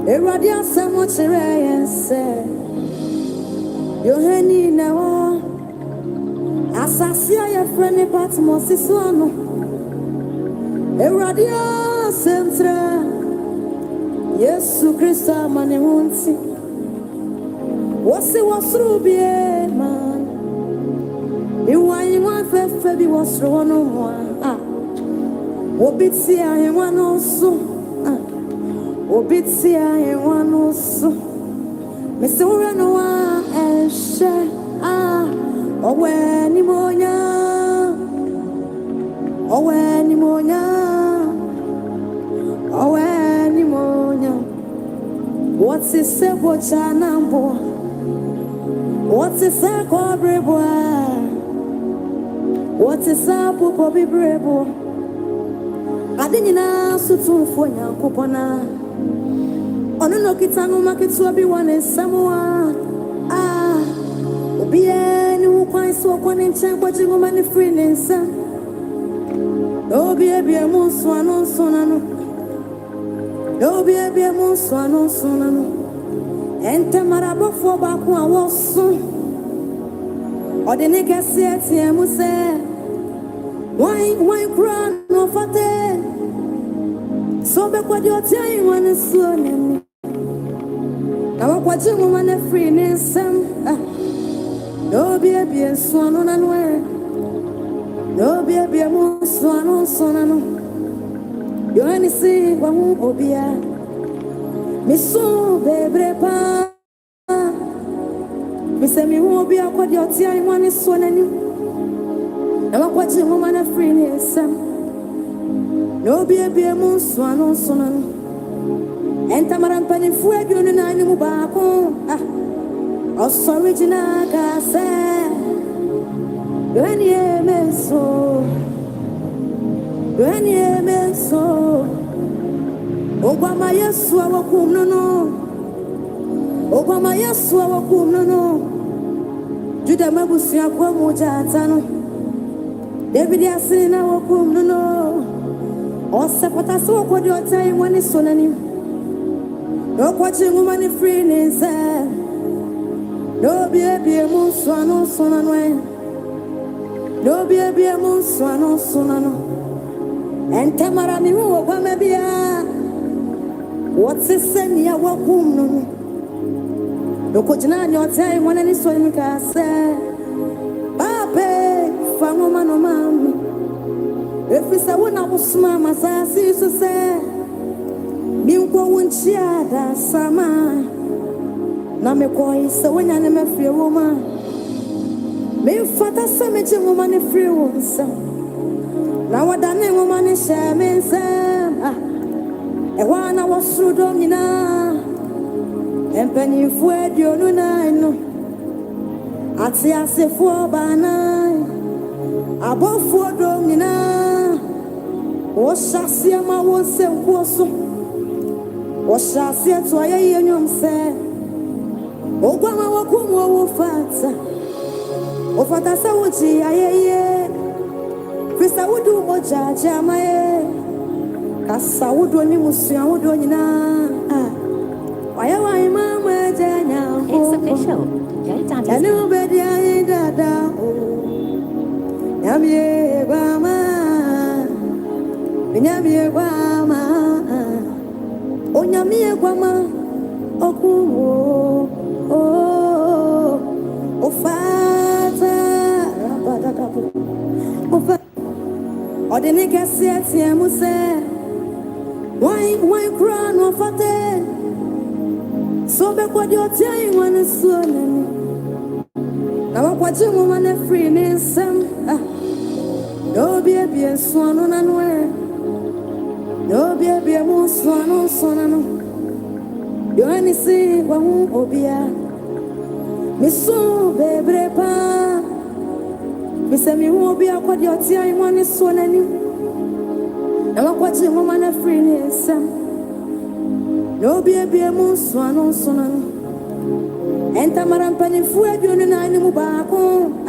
Eradia Samochire said, Yohani now, Assasia, your friendly Patmos is one. Eradia Centra, yes, Christa Manewunti. What's it was through be man? You want Fabi was through one. Obitsia and one also. Obitsia and one also. Mr. Uranoa and share. Oh, when pneumonia. Oh, when pneumonia. Oh, when pneumonia. What's it say? What's your number? What's it say? Cobre boy. What's it say? Popo be bravo. I didn't know so to for your coupona. On a Nokitano market to be one in Samoa. Be any who quite so one in check watching woman free in some. No be a moonswan on sonano. No be a moonswan on sonano. Enter Marabo for back one was soon. Or the nigga said, Muse. Why crown no fate? So back what you're telling one is soon. Now what you want a free in some. No be a swan on and where. No be a swan on sonano. You only see one obia. Miss so baby pa. Miss me won't be a what you're telling one is soon and you. Now I'm watching woman a free near some. No be a moon swan on sonan. And Tamaran Penny Fueg on an animal bacon. Oh, original Gassa. When ye may so. When ye may so. Obama, yes, our cum no. Obama, yes, our cum no. Judah Mabusia Quamujatano. David Yasin, our cum no. Or Sapata so what your time when it's on him. No watching woman free in no be a moon swan on sonano. No be a moon swan on sonano. And Tamara Mimu, Pamabia. What's the same ya wakum no? No coaching your time when any swim can say. Pape, from woman or mammy. If it's a one, I will smile my sassy to say. Milko won't share that summer. Now me boy, so when I'm a free woman. Me father summit a woman a free woman. Now I done a woman is shaman. A one I was through domina. And penny fued you no. I'd say I say for by nine. Above for domina. O shall my one self was. O shall see to a young say. Obama wakumo fata. O fata sawuti ayeye. Krista wudu moja jamae. Kasa wudu ni musuya wudu nyina. Waya wa mama janya. It's official. Yanu bedi ayi dada. Yamie bama. Yamie bama. Onyamie bama. Okumo. Oh, Father, or the nigga said, Muse, why crown or fate? So back what you're telling one is soon. Now I'm watching woman a free in some. No be a swan on and where. No be a moon swan on sonano. You only see one obia. Miss so baby pa. Miss me won't be a quad your tea. One is so any. Now I'm watching woman a free name. No be a moon swan on sonan. And Tamaran Penny Fueg on an animal bacon.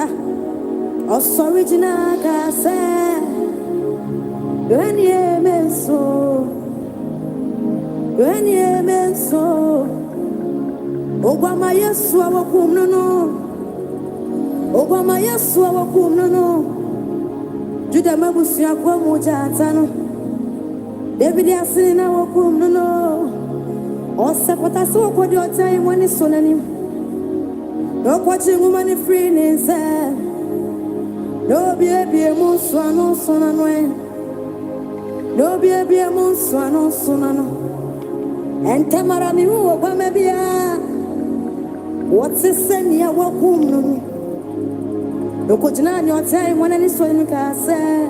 Oh, original Gassa. When ye may so. when ye men so Obama Yesu awakum no Obama Yesu awakum no Juda mabusia kwa moja atano David asina awakum no Osapata so kwa dio time wani sonani No kwa chingu mani free ninsa No bie muswano sonanwe No bie muswano sonano Ente marami huo kwa mebia What's the same ya wakum no No kwa jinani wa time wani sonani kase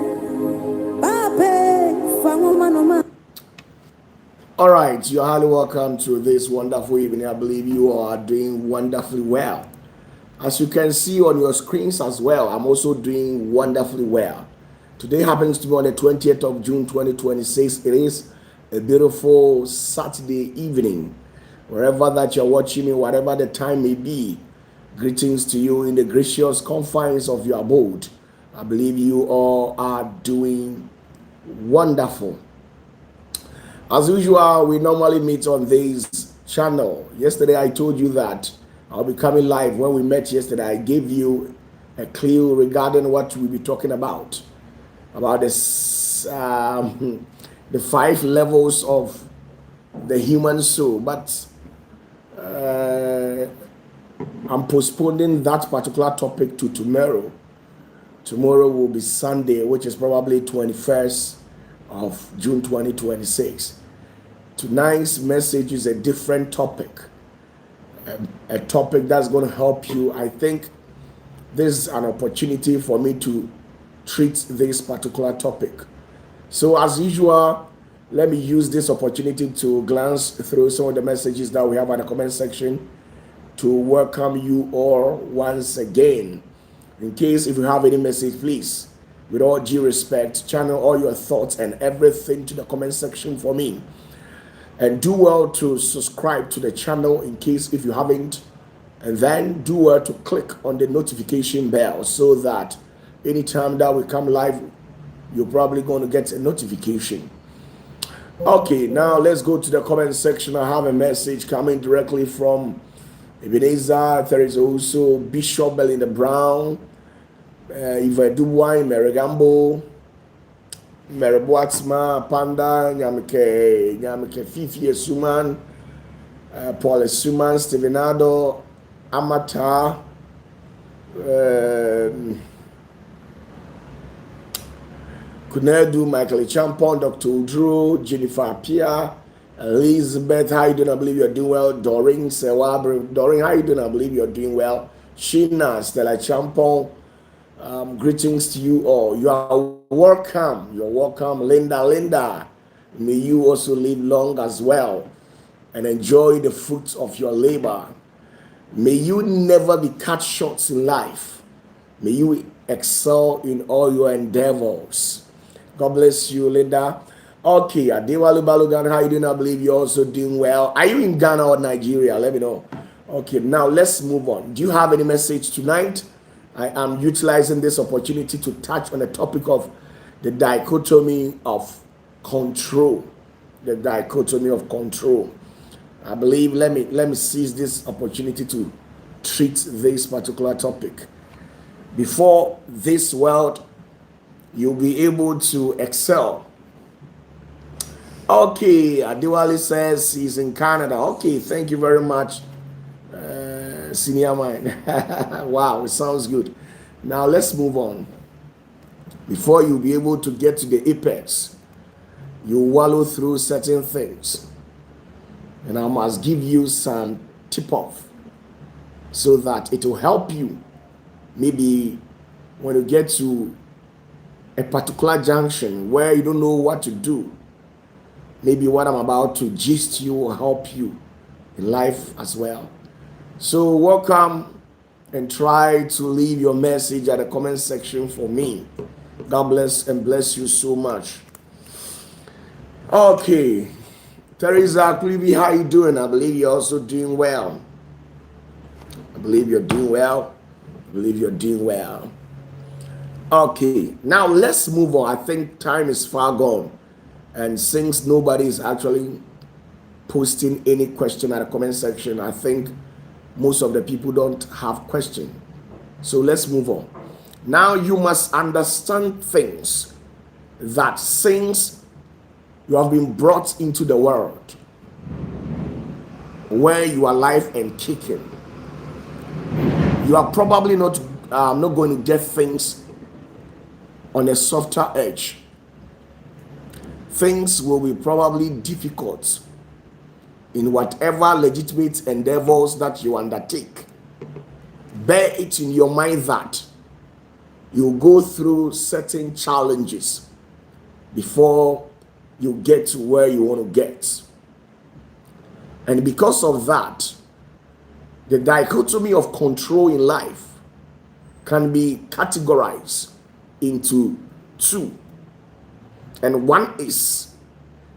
Bape fango manoma. All right, you're highly welcome to this wonderful evening. I believe you are doing wonderfully well. As you can see on your screens as well, I'm also doing wonderfully well. Today happens to be on the 20th of June 2026. It is a beautiful Saturday evening. Wherever that you're watching me, whatever the time may be, greetings to you in the gracious confines of your abode. I believe you all are doing wonderful. As usual, we normally meet on this channel. Yesterday, I told you that I'll be coming live. When we met yesterday, I gave you a clue regarding what we'll be talking about this, the 5 levels of the human soul. But I'm postponing that particular topic to tomorrow. Tomorrow will be Sunday, which is probably 21st of June 2026. Tonight's message is a different topic, a topic that's going to help you. I think this is an opportunity for me to treat this particular topic. So as usual, let me use this opportunity to glance through some of the messages that we have in the comment section to welcome you all once again. In case if you have any message, please, with all due respect, channel all your thoughts and everything to the comment section for me. And do well to subscribe to the channel in case if you haven't. And then do well to click on the notification bell so that anytime that we come live, you're probably going to get a notification. Okay, now let's go to the comment section. I have a message coming directly from Ebenezer. There is also Bishop Belinda Brown, Iva Duwine, Merigambo, Meribuatsma, Panda, Nyamike Fifi Suman, Paul Suman, Stevenado, Amata, Kunedu, Michael Champon, Dr. Udru, Jennifer Pia, Elizabeth, how you doing? I believe you're doing well. Doreen Sewabri, Doreen, how you doing? I believe you're doing well. Sheena, Stella Champon, greetings to you all. You are welcome. You're welcome. Linda. May you also live long as well and enjoy the fruits of your labor. May you never be cut short in life. May you excel in all your endeavors. God bless you, Linda. Okay, Adewalu Balogan, how you doing? I believe you're also doing well. Are you in Ghana or Nigeria? Let me know. Okay, now let's move on. Do you have any message tonight? I am utilizing this opportunity to touch on the topic of the dichotomy of control. The dichotomy of control. I believe, let me seize this opportunity to treat this particular topic. Before this world, you'll be able to excel. Okay, Adewale says he's in Canada. Okay, thank you very much, senior mind. Wow, it sounds good. Now let's move on. Before you'll be able to get to the apex, you wallow through certain things. And I must give you some tip-off so that it will help you. Maybe when you get to a particular junction where you don't know what to do, maybe what I'm about to gist you will help you in life as well. So welcome and try to leave your message at the comment section for me. God bless and bless you so much. Okay, Teresa Cleavy, how you doing? I believe you're also doing well. I believe you're doing well. I believe you're doing well. Okay, now let's move on. I think time is far gone. And since nobody is actually posting any question at the comment section. I think most of the people don't have question. So let's move on. Now you must understand things that since you have been brought into the world where you are alive and kicking, you are probably not going to get things on a softer edge. Things will be probably difficult in whatever legitimate endeavors that you undertake. Bear it in your mind that you go through certain challenges before you get to where you want to get. And because of that, the dichotomy of control in life can be categorized into two. And one is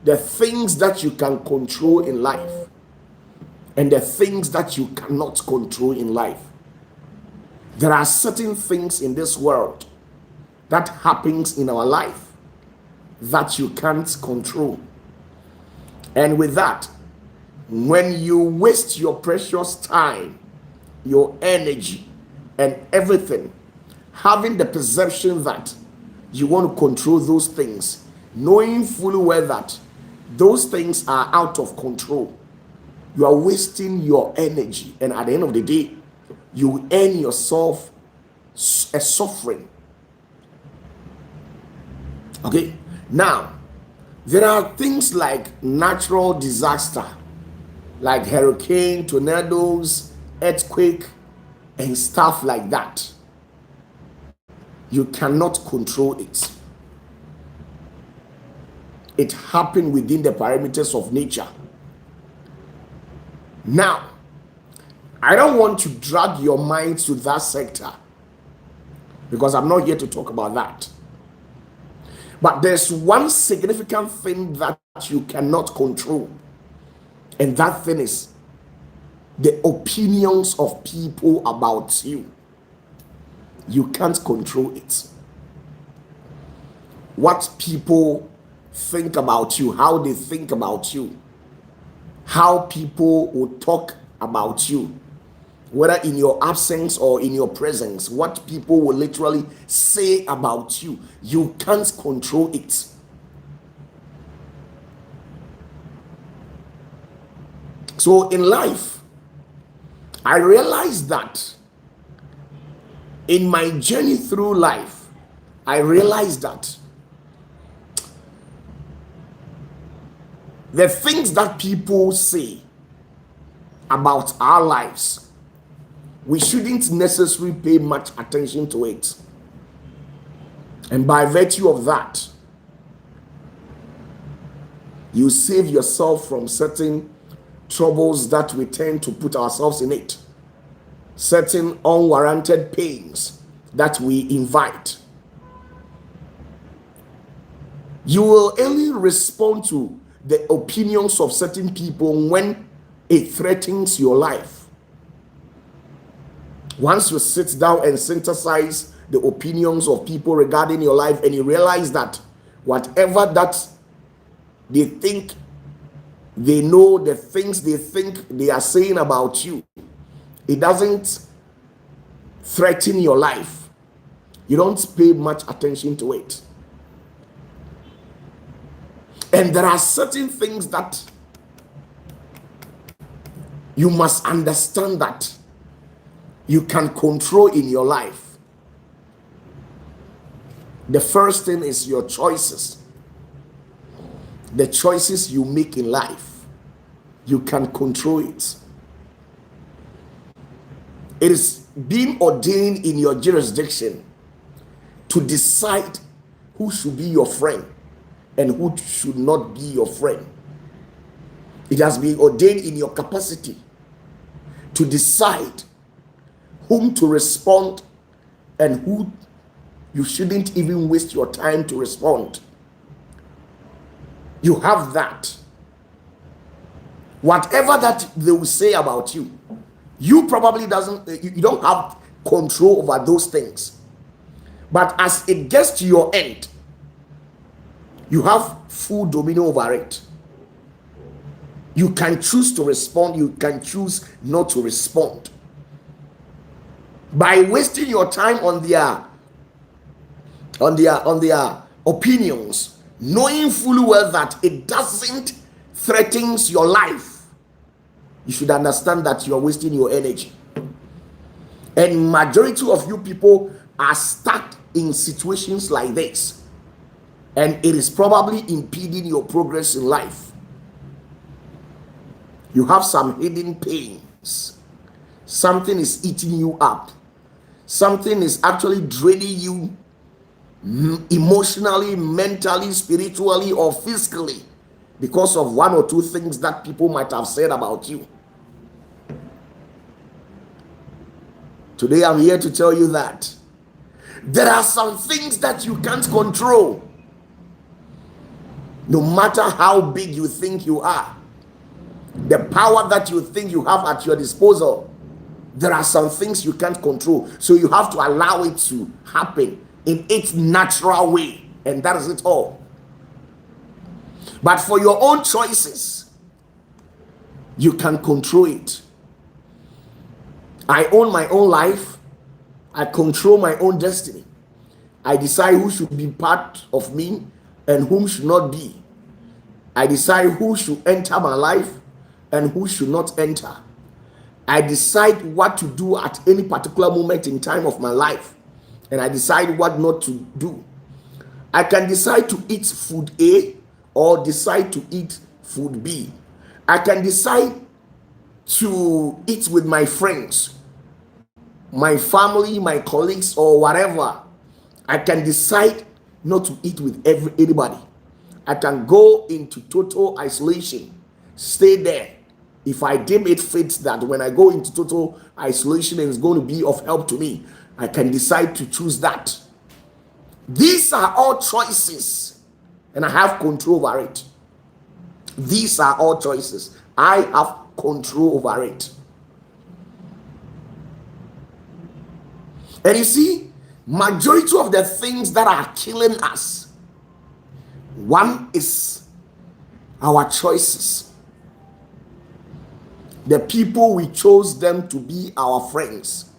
the things that you can control in life and the things that you cannot control in life. There are certain things in this world that happens in our life that you can't control. And with that, when you waste your precious time, your energy, and everything, having the perception that you want to control those things, knowing fully well that those things are out of control, you are wasting your energy, and at the end of the day, you earn yourself a suffering. Okay, now there are things like natural disaster, like hurricane, tornadoes, earthquake, and stuff like that. You cannot control it. It happened within the parameters of nature. Now, I don't want to drag your mind to that sector because I'm not here to talk about that. But there's one significant thing that you cannot control, and that thing is the opinions of people about you. You can't control it. What people think about you, how they think about you, how people will talk about you, whether in your absence or in your presence, what people will literally say about you, you can't control it. So in life, I realized that in my journey through life, I realized that the things that people say about our lives, we shouldn't necessarily pay much attention to it. And by virtue of that, you save yourself from certain troubles that we tend to put ourselves in it, certain unwarranted pains that we invite. You will only respond to the opinions of certain people when it threatens your life. Once you sit down and synthesize the opinions of people regarding your life, and you realize that whatever that they think, they know, the things they think they are saying about you, it doesn't threaten your life. You don't pay much attention to it. And there are certain things that you must understand that you can control in your life. The first thing is your choices. The choices you make in life, you can control it. It is being ordained in your jurisdiction to decide who should be your friend and who should not be your friend. It has been ordained in your capacity to decide whom to respond and who you shouldn't even waste your time to respond. You have that. Whatever that they will say about you, you probably you don't have control over those things. But as it gets to your end, you have full dominion over it. You can choose to respond, you can choose not to respond. By wasting your time on their opinions, knowing fully well that it doesn't threaten your life, you should understand that you are wasting your energy. And majority of you people are stuck in situations like this, and it is probably impeding your progress in life. You have some hidden pains. Something is eating you up. Something is actually draining you emotionally, mentally, spiritually, or physically because of one or two things that people might have said about you. Today I'm here to tell you that there are some things that you can't control. No matter how big you think you are, the power that you think you have at your disposal, there are some things you can't control. So you have to allow it to happen in its natural way, and that is it all. But for your own choices, you can control it. I own my own life. I control my own destiny. I decide who should be part of me and whom should not be. I decide who should enter my life and who should not enter. I decide what to do at any particular moment in time of my life, and I decide what not to do. I can decide to eat food A or decide to eat food B. I can decide to eat with my friends, my family, my colleagues, or whatever. I can decide not to eat with anybody. I can go into total isolation, stay there. If I deem it fit that when I go into total isolation and it's going to be of help to me, I can decide to choose that. These are all choices, and I have control over it. These are all choices. I have control over it. And you see, majority of the things that are killing us, one is our choices. The people we chose them to be our friends,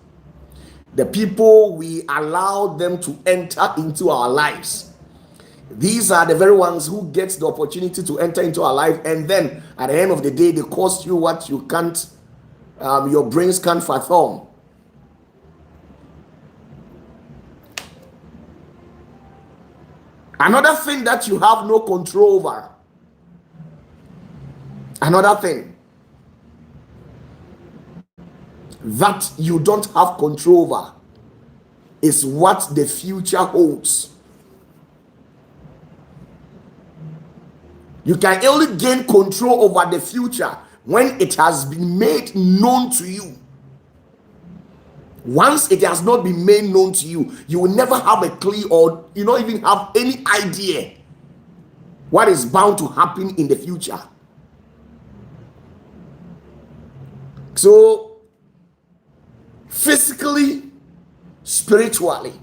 the people we allowed them to enter into our lives, these are the very ones who get the opportunity to enter into our life, and then at the end of the day they cost you what you can't, your brains can't fathom. Another thing that you have no control over, another thing that you don't have control over, is what the future holds. You can only gain control over the future when it has been made known to you. Once it has not been made known to you, you will never have a clue, or you don't even have any idea what is bound to happen in the future. So physically, spiritually,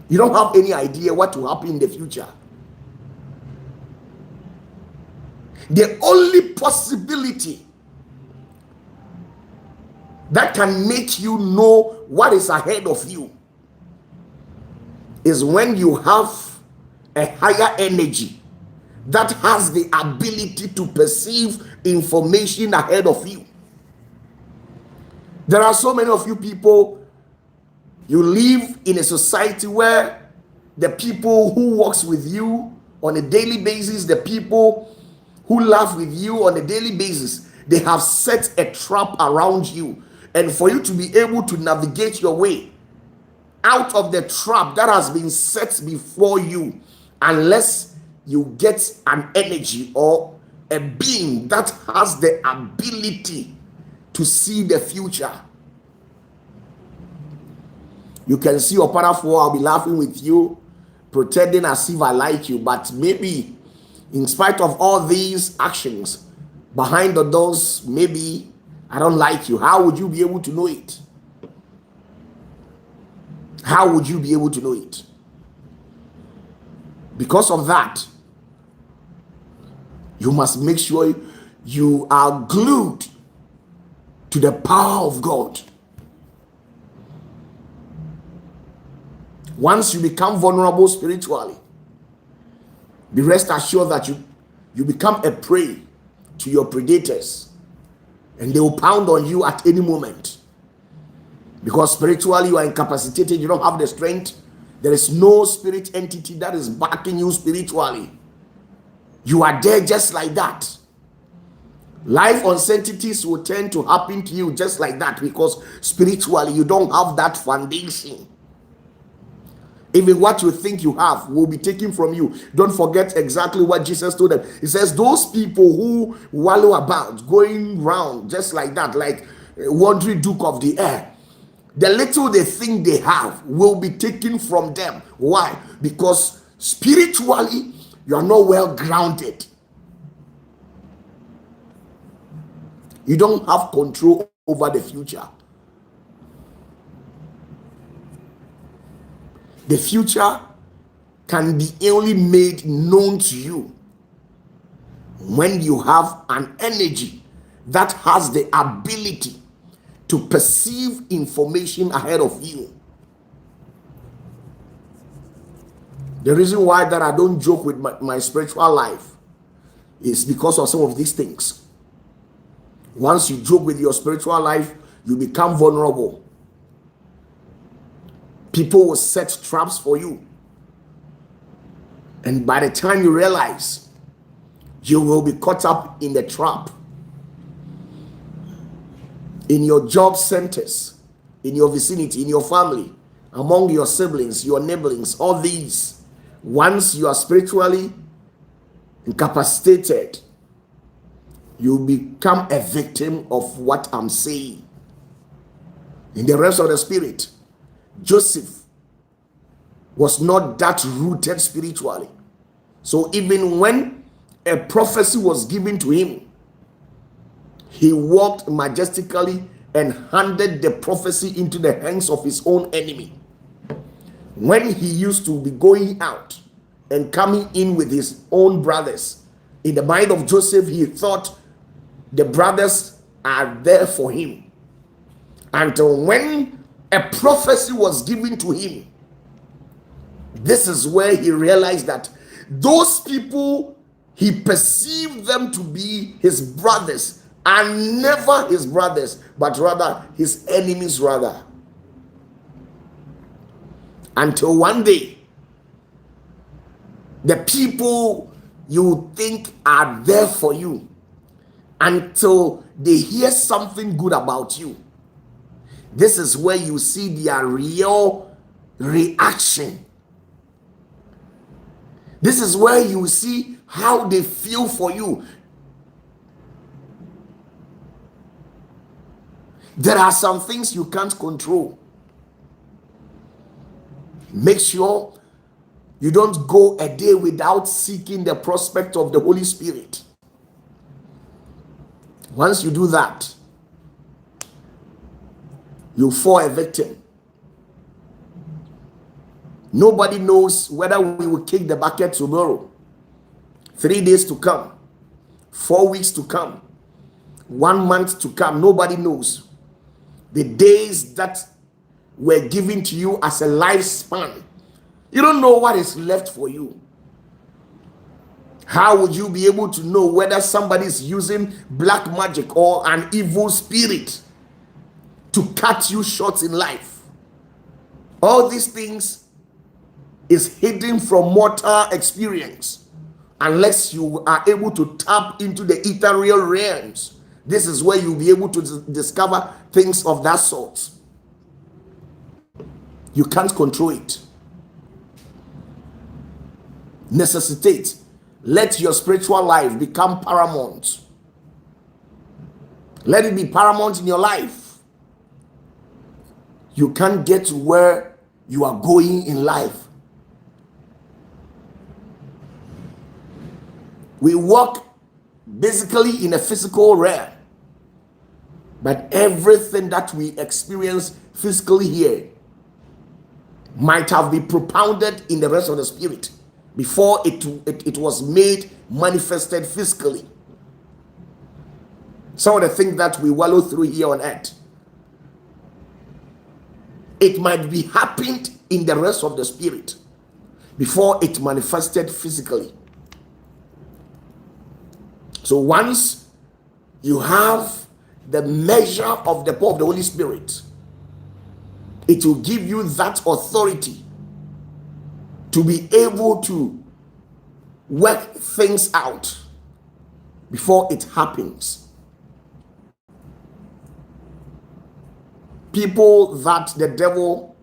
you don't have any idea what will happen in the future. The only possibility that can make you know what is ahead of you is when you have a higher energy that has the ability to perceive information ahead of you. There are so many of you people, you live in a society where the people who works with you on a daily basis, the people who laugh with you on a daily basis, they have set a trap around you. And for you to be able to navigate your way out of the trap that has been set before you, unless you get an energy or a being that has the ability to see the future. You can see OPATAFUOR, I'll be laughing with you, pretending as if I like you, but maybe in spite of all these actions, behind the doors, maybe I don't like you. How would you be able to know it? How would you be able to know it? Because of that, you must make sure you are glued to the power of God. Once you become vulnerable spiritually, be rest assured that you become a prey to your predators, and they will pound on you at any moment. Because spiritually you are incapacitated, you don't have the strength. There is no spirit entity that is backing you spiritually. You are there just like that. Life uncertainties will tend to happen to you just like that, because spiritually you don't have that foundation. Even what you think you have will be taken from you. Don't forget exactly what Jesus told them. He says, those people who wallow about, going round just like that, like a wandering duke of the air, the little they think they have will be taken from them. Why? Because spiritually you are not well grounded. You don't have control over the future. The future can be only made known to you when you have an energy that has the ability to perceive information ahead of you. The reason why that I don't joke with my spiritual life is because of some of these things. Once you joke with your spiritual life, you become vulnerable. People will set traps for you. And by the time you realize, you will be caught up in the trap. In your job centers, in your vicinity, in your family, among your siblings, your neighborings, all these. Once you are spiritually incapacitated, you become a victim of what I'm saying. In the rest of the spirit, Joseph was not that rooted spiritually. So even when a prophecy was given to him, he walked majestically and handed the prophecy into the hands of his own enemy. When he used to be going out and coming in with his own brothers, in the mind of Joseph, he thought the brothers are there for him. Until when a prophecy was given to him, this is where he realized that those people, he perceived them to be his brothers, are never his brothers, but rather his enemies rather. Until one day, the people you think are there for you, until they hear something good about you, this is where you see their real reaction. This is where you see how they feel for you. There are some things you can't control. Make sure you don't go a day without seeking the prospect of the Holy Spirit. Once you do that, you fall a victim. Nobody knows whether we will kick the bucket tomorrow, 3 days to come, 4 weeks to come, 1 month to come. Nobody knows. The days that were given to you as a lifespan, you don't know what is left for you. How would you be able to know whether somebody is using black magic or an evil spirit to cut you short in life? All these things is hidden from mortal experience unless you are able to tap into the ethereal realms. This is where you'll be able to discover things of that sort. You can't control it. Necessitate. Let your spiritual life become paramount. Let it be paramount in your life. You can't get to where you are going in life. We walk basically in a physical realm, but everything that we experience physically here might have been propounded in the rest of the spirit before it was made manifested physically. Some of the things that we wallow through here on earth, it might be happened in the rest of the spirit before it manifested physically. So once you have the measure of the power of the Holy Spirit, it will give you that authority to be able to work things out before it happens. People that the devil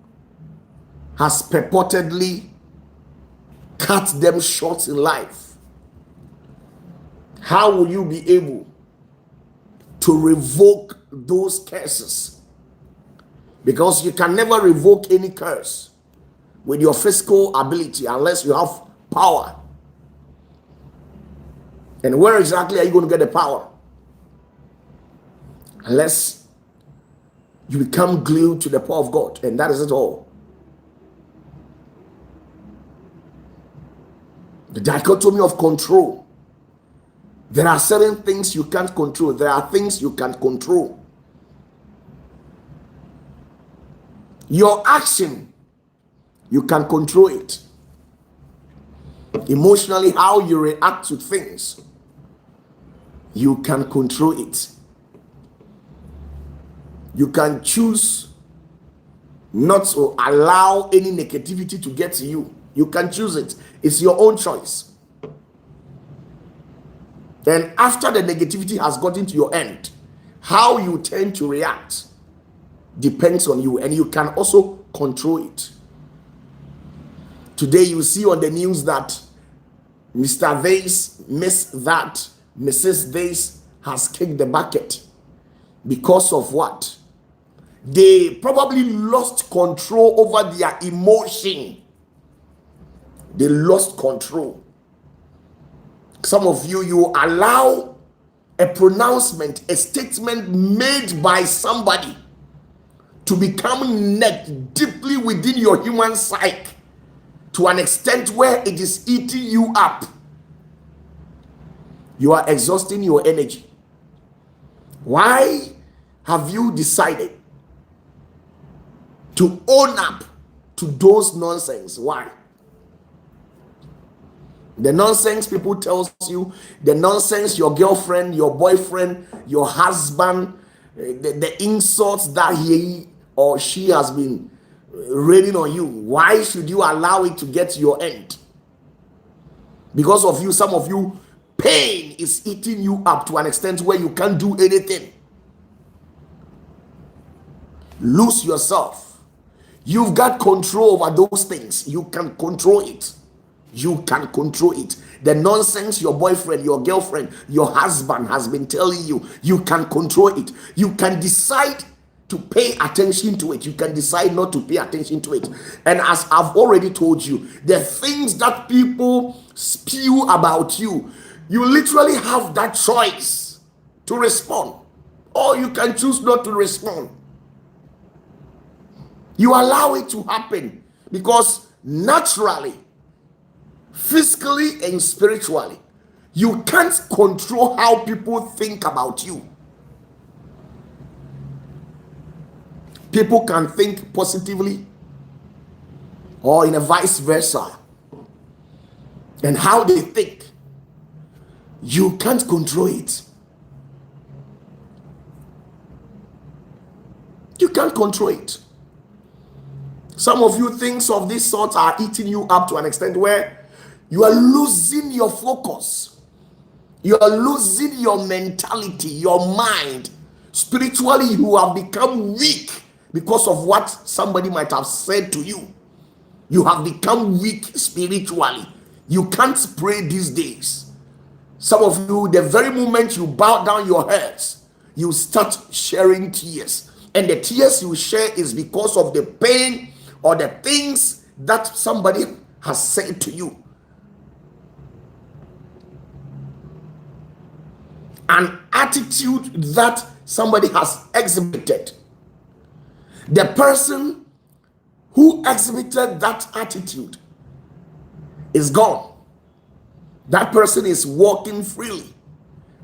has purportedly cut them short in life, how will you be able to revoke those curses? Because you can never revoke any curse with your physical ability unless you have power. And where exactly are you going to get the power? Unless you become glued to the power of God, and that is it all. The dichotomy of control. There are certain things you can't control. There are things you can't control. Your action, you can control it. Emotionally, how you react to things, you can control it. You can choose not to allow any negativity to get to you. You can choose it. It's your own choice. And after the negativity has gotten to your end, how you tend to react depends on you, and you can also control it. Today you see on the news that Mr. Vase, Miss that, Mrs. Vase has kicked the bucket. Because of what? They probably lost control over their emotion. They lost control. Some of you, you allow a pronouncement, a statement made by somebody to become neck deeply within your human psyche to an extent where it is eating you up. You are exhausting your energy. Why have you decided to own up to those nonsense? Why? The nonsense people tells you, the nonsense your girlfriend, your boyfriend, your husband, the insults that he or she has been raining on you. Why should you allow it to get to your end? Because of you, some of you, pain is eating you up to an extent where you can't do anything. Lose yourself. You've got control over those things. You can control it. You can control it. The nonsense your boyfriend, your girlfriend, your husband has been telling you, you can control it. You can decide to pay attention to it. You can decide not to pay attention to it. And as I've already told you, the things that people spew about you, you literally have that choice to respond, or you can choose not to respond. You allow it to happen because naturally, physically and spiritually, you can't control how people think about you. People can think positively or in a vice versa. And how they think, you can't control it. You can't control it. Some of you, things of this sort are eating you up to an extent where you are losing your focus. You are losing your mentality, your mind. Spiritually, you have become weak because of what somebody might have said to you. You have become weak spiritually. You can't pray these days. Some of you, the very moment you bow down your heads, you start sharing tears. And the tears you share is because of the pain or the things that somebody has said to you. An attitude that somebody has exhibited. The person who exhibited that attitude is gone. That person is walking freely,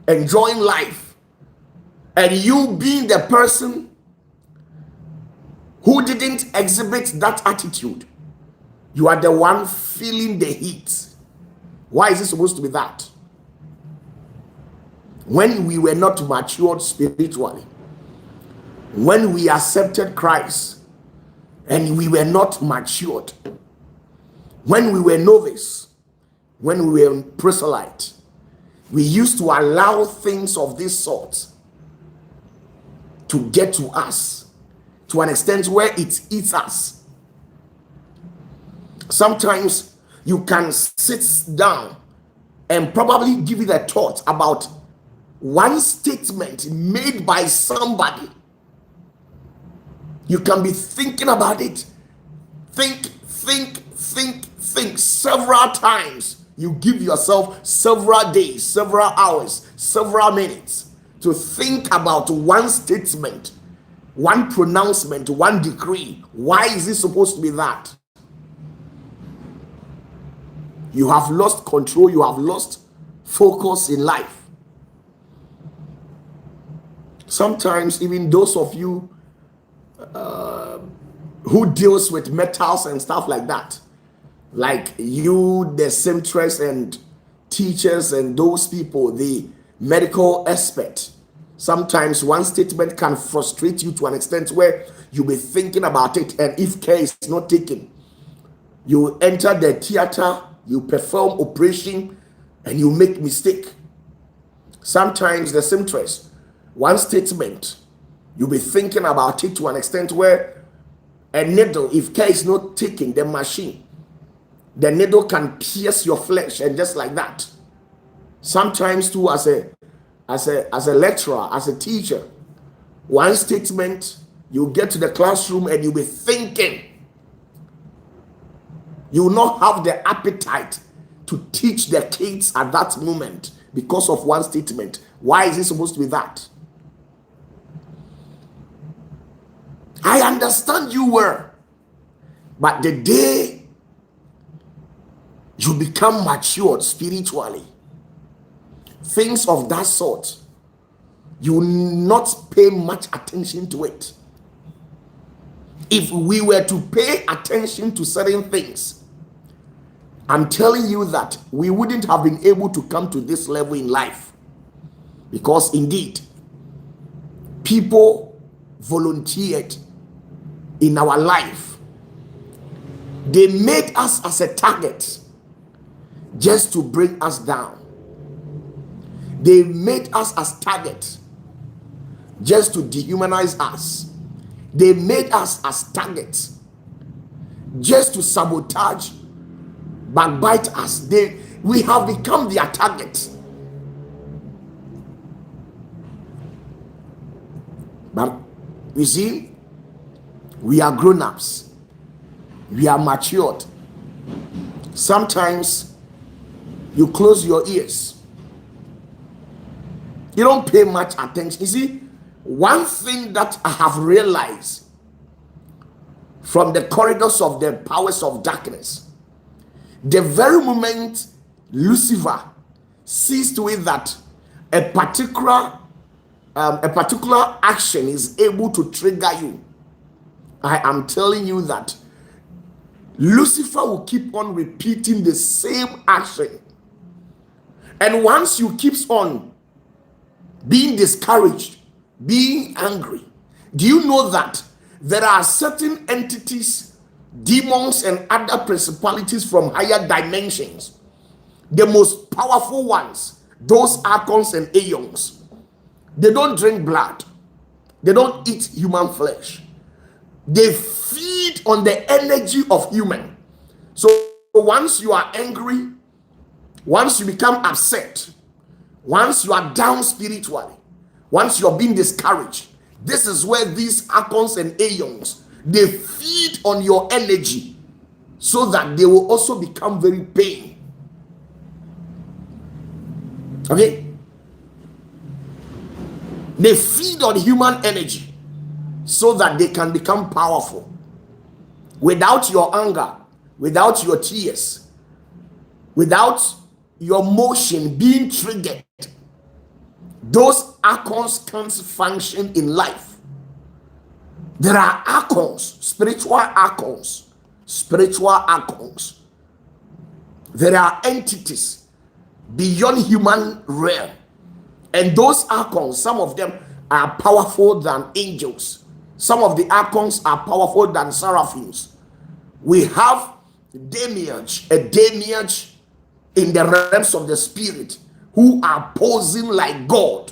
enjoying life, And you being the person who didn't exhibit that attitude, you are the one feeling the heat. Why is it supposed to be that? When we were not matured spiritually, when we accepted Christ and we were not matured, when we were novice, when we were proselyte, we used to allow things of this sort to get to us to an extent where it eats us. Sometimes you can sit down and probably give it a thought about one statement made by somebody. You can be thinking about it. Think several times. You give yourself several days, several hours, several minutes to think about one statement, one pronouncement, one decree. Why is it supposed to be that? You have lost control. You have lost focus in life. Sometimes even those of you who deals with metals and stuff like that, like you, the seamstress and teachers and those people, the medical expert, sometimes one statement can frustrate you to an extent where you'll be thinking about it, and if care is not taken, you enter the theater, you perform operation, and you make mistake. Sometimes the seamstress, one statement, you'll be thinking about it to an extent where a needle, if care is not taken, the machine, the needle can pierce your flesh, and just like that. Sometimes too, as a lecturer, as a teacher, one statement, you get to the classroom and you'll be thinking. You will not have the appetite to teach the kids at that moment because of one statement. Why is it supposed to be that? I understand you were, but the day you become matured spiritually, things of that sort, you will not pay much attention to it. If we were to pay attention to certain things, I'm telling you that we wouldn't have been able to come to this level in life. Because indeed, people volunteered in our life. They made us as a target just to bring us down. They made us as targets just to dehumanize us. They made us as targets just to sabotage, backbite us. We have become their target. But you see, we are grown-ups. We are matured. Sometimes you close your ears. You don't pay much attention. You see, one thing that I have realized from the corridors of the powers of darkness, the very moment Lucifer sees to it that a particular action is able to trigger you, I am telling you that Lucifer will keep on repeating the same action. And once you keep on being discouraged, being angry, do you know that there are certain entities, demons and other principalities from higher dimensions, the most powerful ones, those archons and aeons, they don't drink blood, they don't eat human flesh, they feed on the energy of human. So once you are angry, once you become upset, once you are down spiritually, once you're being discouraged, this is where these archons and aeons, they feed on your energy so that they will also become very pain. Okay? They feed on human energy so that they can become powerful. Without your anger, without your tears, without your motion being triggered, those icons can't function in life. There are icons, spiritual icons, There are entities beyond human realm, and those icons, some of them are powerful than angels. Some of the icons are powerful than seraphims. We have a demiurge in the realms of the spirit, who are posing like God,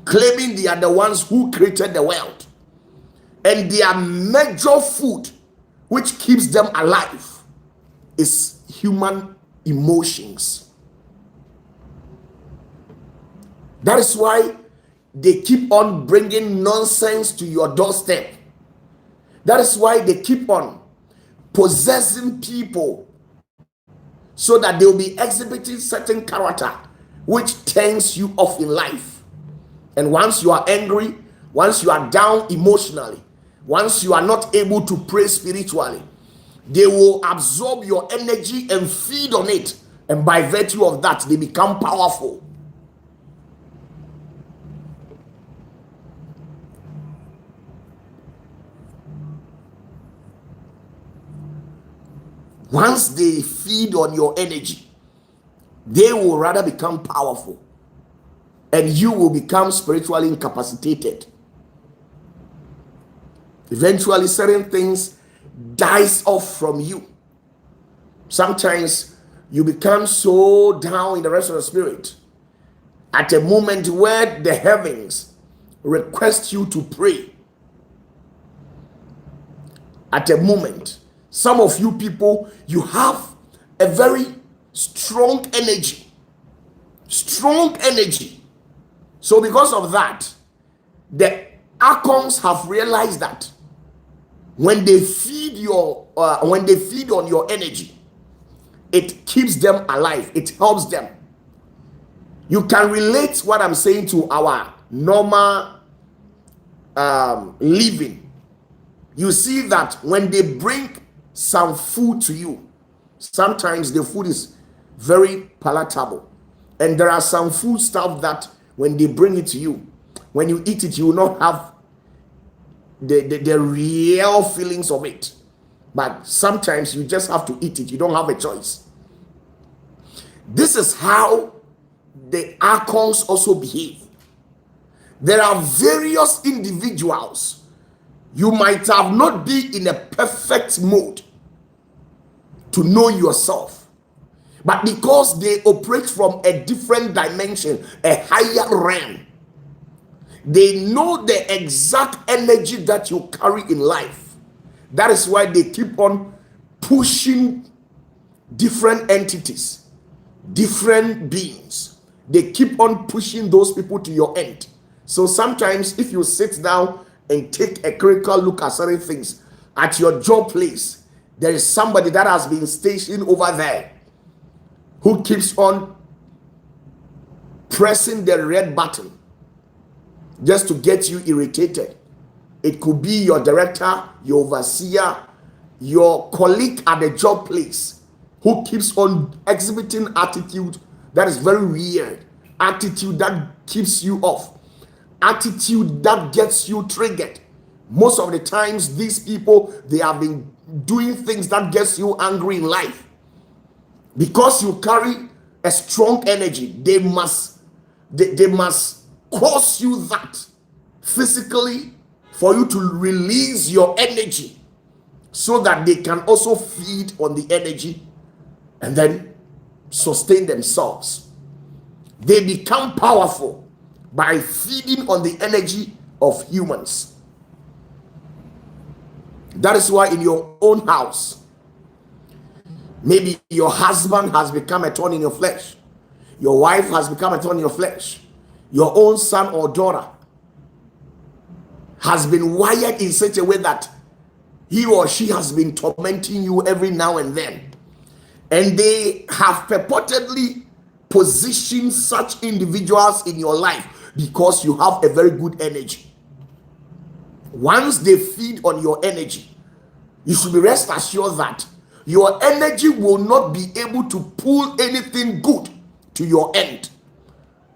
claiming they are the ones who created the world, and their major food, which keeps them alive, is human emotions. That is why they keep on bringing nonsense to your doorstep. That is why they keep on possessing people, so that they will be exhibiting certain character which turns you off in life. And once you are angry, once you are down emotionally, once you are not able to pray spiritually, they will absorb your energy and feed on it, and by virtue of that, they become powerful. Once they feed on your energy, they will rather become powerful, and you will become spiritually incapacitated. Eventually, certain things dies off from you. Sometimes you become so down in the rest of the spirit at a moment where the heavens request you to pray. At a moment, some of you people, you have a very strong energy. So because of that, the archons have realized that when they feed on your energy, it keeps them alive, it helps them. You can relate what I'm saying to our normal living. You see that when they bring some food to you, sometimes the food is very palatable, and there are some food stuff that when they bring it to you, when you eat it, you will not have the real feelings of it. But sometimes you just have to eat it, you don't have a choice. This is how the archons also behave. There are various individuals. You might have not been in a perfect mode to know yourself, but because they operate from a different dimension, a higher realm, they know the exact energy that you carry in life. That is why they keep on pushing different entities, different beings. They keep on pushing those people to your end. So sometimes if you sit down and take a critical look at certain things at your job place, there is somebody that has been stationed over there who keeps on pressing the red button just to get you irritated. It could be your director, your overseer, your colleague at the job place, who keeps on exhibiting attitude that is very weird, attitude that keeps you off, attitude that gets you triggered. Most of the times, these people, they have been doing things that gets you angry in life. Because you carry a strong energy, they must cause you that physically for you to release your energy, so that they can also feed on the energy and then sustain themselves. They become powerful by feeding on the energy of humans. That is why in your own house, maybe your husband has become a thorn in your flesh, your wife has become a thorn in your flesh, your own son or daughter has been wired in such a way that he or she has been tormenting you every now and then, and they have purportedly positioned such individuals in your life because you have a very good energy. Once they feed on your energy, you should be rest assured that your energy will not be able to pull anything good to your end.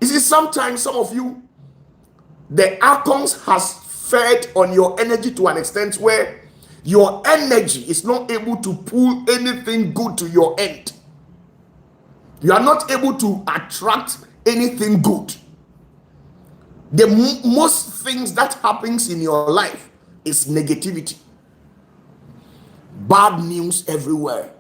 You see, sometimes some of you, the archons has fed on your energy to an extent where your energy is not able to pull anything good to your end. You are not able to attract anything good. The most things that happens in your life is negativity, bad news everywhere,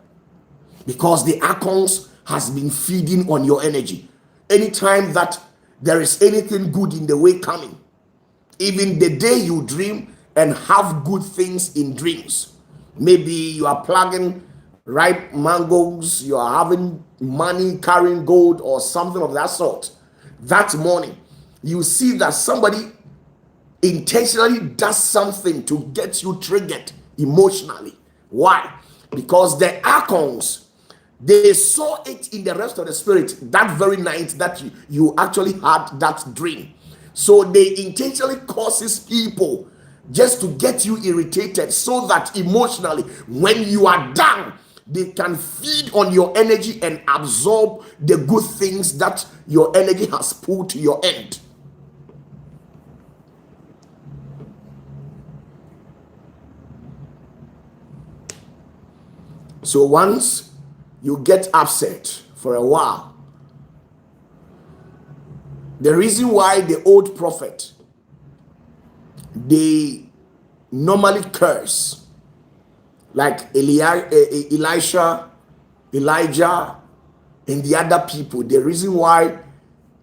because the archons has been feeding on your energy. Anytime that there is anything good in the way coming, even the day you dream and have good things in dreams, maybe you are plugging ripe mangoes, you are having money, carrying gold or something of that sort, that morning you see that somebody intentionally does something to get you triggered emotionally. Why? Because the archons, they saw it in the rest of the spirit that very night that you actually had that dream. So they intentionally causes people just to get you irritated, so that emotionally, when you are down, they can feed on your energy and absorb the good things that your energy has pulled to your end. So once you get upset for a while, the reason why the old prophet, they normally curse, like Elisha, Elijah, and the other people, the reason why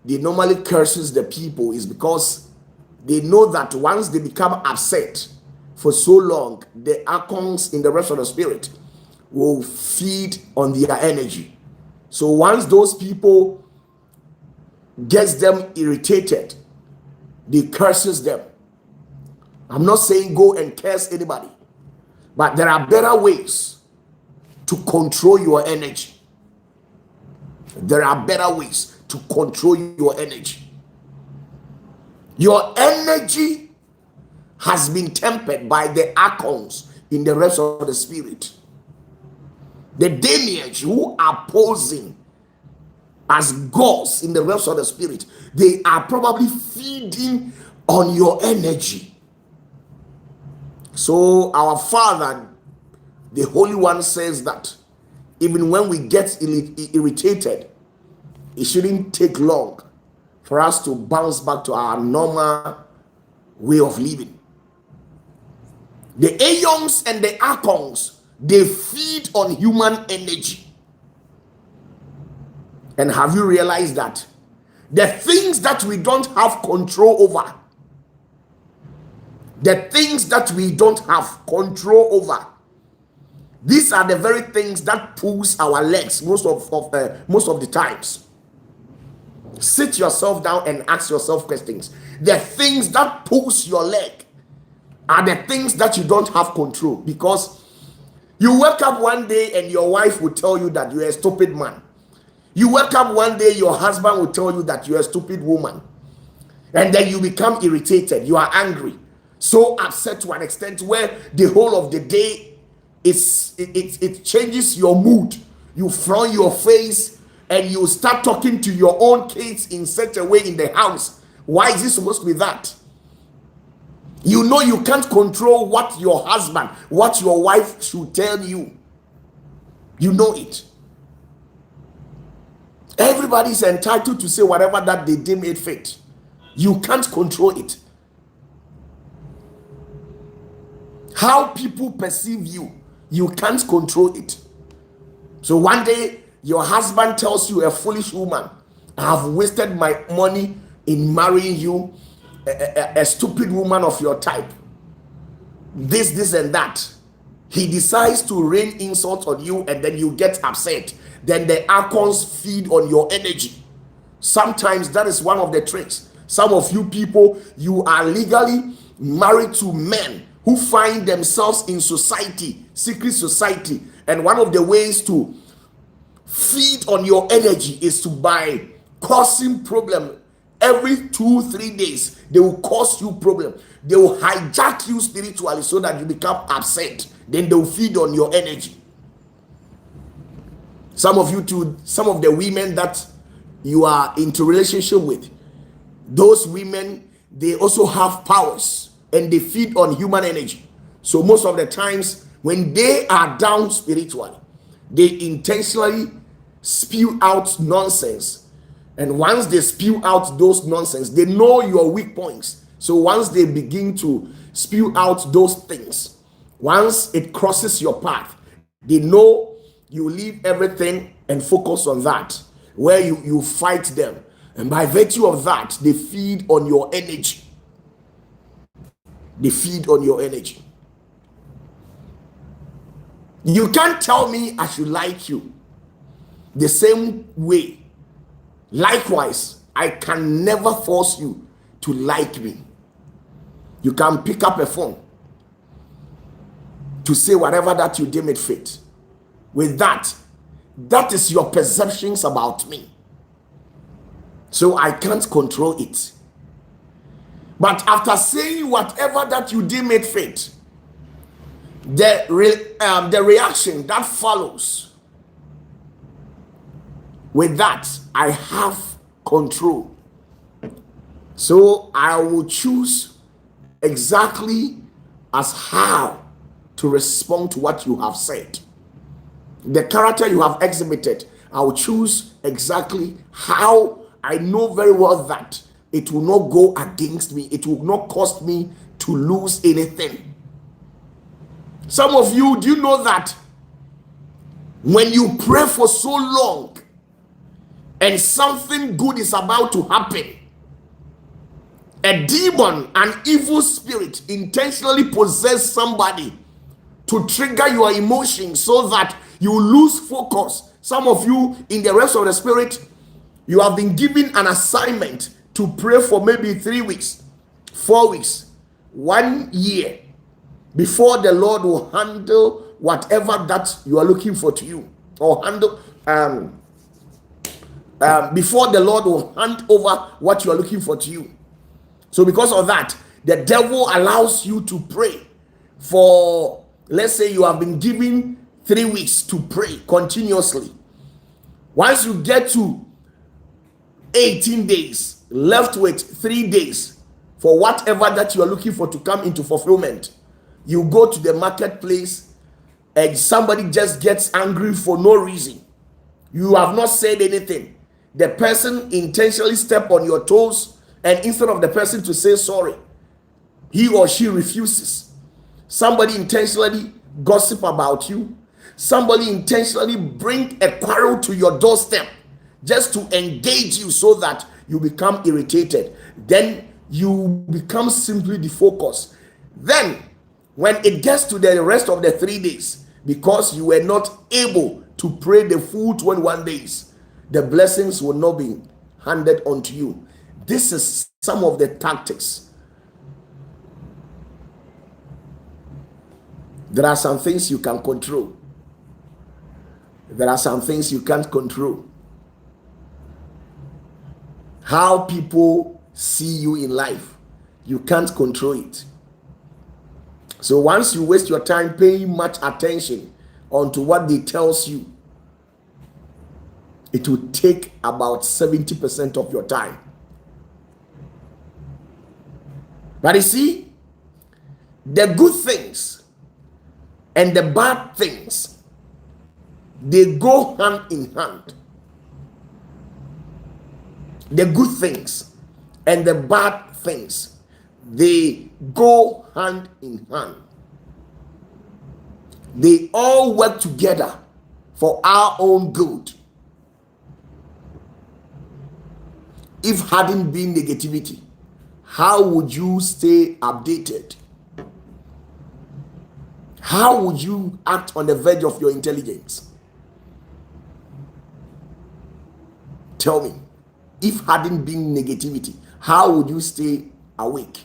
they normally curses the people is because they know that once they become upset for so long, the archons in the rest of the spirit will feed on their energy. So once those people gets them irritated, they curses them. I'm not saying go and curse anybody, but there are better ways to control your energy. There are better ways to control your energy. Your energy has been tempered by the archons in the rest of the spirit. The demiurge who are posing as gods in the rest of the spirit, they are probably feeding on your energy. So our Father, the Holy One, says that even when we get irritated, it shouldn't take long for us to bounce back to our normal way of living. The aeons and the archons, they feed on human energy. And have you realized that the things that we don't have control over, the things that we don't have control over, these are the very things that pulls our legs most of the times. Sit yourself down and ask yourself questions. The things that pulls your leg are the things that you don't have control, because you wake up one day and your wife will tell you that you're a stupid man. You wake up one day, your husband will tell you that you're a stupid woman. And then you become irritated, you are angry, so upset to an extent where the whole of the day it changes your mood. You frown your face and you start talking to your own kids in such a way in the house. Why is it supposed to be that? You know you can't control what your husband, what your wife should tell you. You know it. Everybody is entitled to say whatever that they deem it fit. You can't control it. How people perceive you, you can't control it. So one day your husband tells you, a foolish woman, I have wasted my money in marrying you, a stupid woman of your type, this and that. He decides to rain insult on you, and then you get upset. Then the archons feed on your energy. Sometimes that is one of the tricks. Some of you people, you are legally married to men who find themselves in society, secret society, and one of the ways to feed on your energy is to by causing problem. Every 2-3 days they will cause you problem. They will hijack you spiritually so that you become upset. Then they will feed on your energy. Some of you too, some of the women that you are into relationship with, those women, they also have powers and they feed on human energy. So most of the times when they are down spiritually, they intentionally spew out nonsense. And once they spew out those nonsense, they know your weak points. So once they begin to spew out those things, once it crosses your path, they know you leave everything and focus on that, where you fight them. And by virtue of that, they feed on your energy. They feed on your energy. You can't tell me I should like you the same way. Likewise, I can never force you to like me. You can pick up a phone to say whatever that you deem it fit. With that, that is your perceptions about me. So I can't control it. But after saying whatever that you deem it fit, the reaction that follows, with that, I have control. So I will choose exactly as how to respond to what you have said. The character you have exhibited, I will choose exactly how. I know very well that it will not go against me. It will not cost me to lose anything. Some of you, do you know that when you pray for so long and something good is about to happen, a demon, an evil spirit intentionally possess somebody to trigger your emotions so that you lose focus? Some of you in the rest of the spirit, you have been given an assignment to pray for maybe 3 weeks, 4 weeks, 1 year before the Lord will handle whatever that you are looking for to you, or handle before the Lord will hand over what you are looking for to you. So because of that, the devil allows you to pray for, let's say you have been given 3 weeks to pray continuously. Once you get to 18 days, left with 3 days for whatever that you are looking for to come into fulfillment, you go to the marketplace and somebody just gets angry for no reason. You have not said anything. The person intentionally step on your toes, and instead of the person to say sorry, he or she refuses. Somebody intentionally gossip about you. Somebody intentionally bring a quarrel to your doorstep just to engage you so that you become irritated. Then you become simply defocused. Then when it gets to the rest of the 3 days, because you were not able to pray the full 21 days, the blessings will not be handed unto you. This is some of the tactics. There are some things you can control. There are some things you can't control. How people see you in life, you can't control it. So once you waste your time paying much attention onto what they tells you, it will take about 70% of your time. But you see, the good things and the bad things, they go hand in hand. The good things and the bad things, they go hand in hand. They all work together for our own good. If hadn't been negativity, how would you stay updated? How would you act on the verge of your intelligence? Tell me. If hadn't been negativity, how would you stay awake?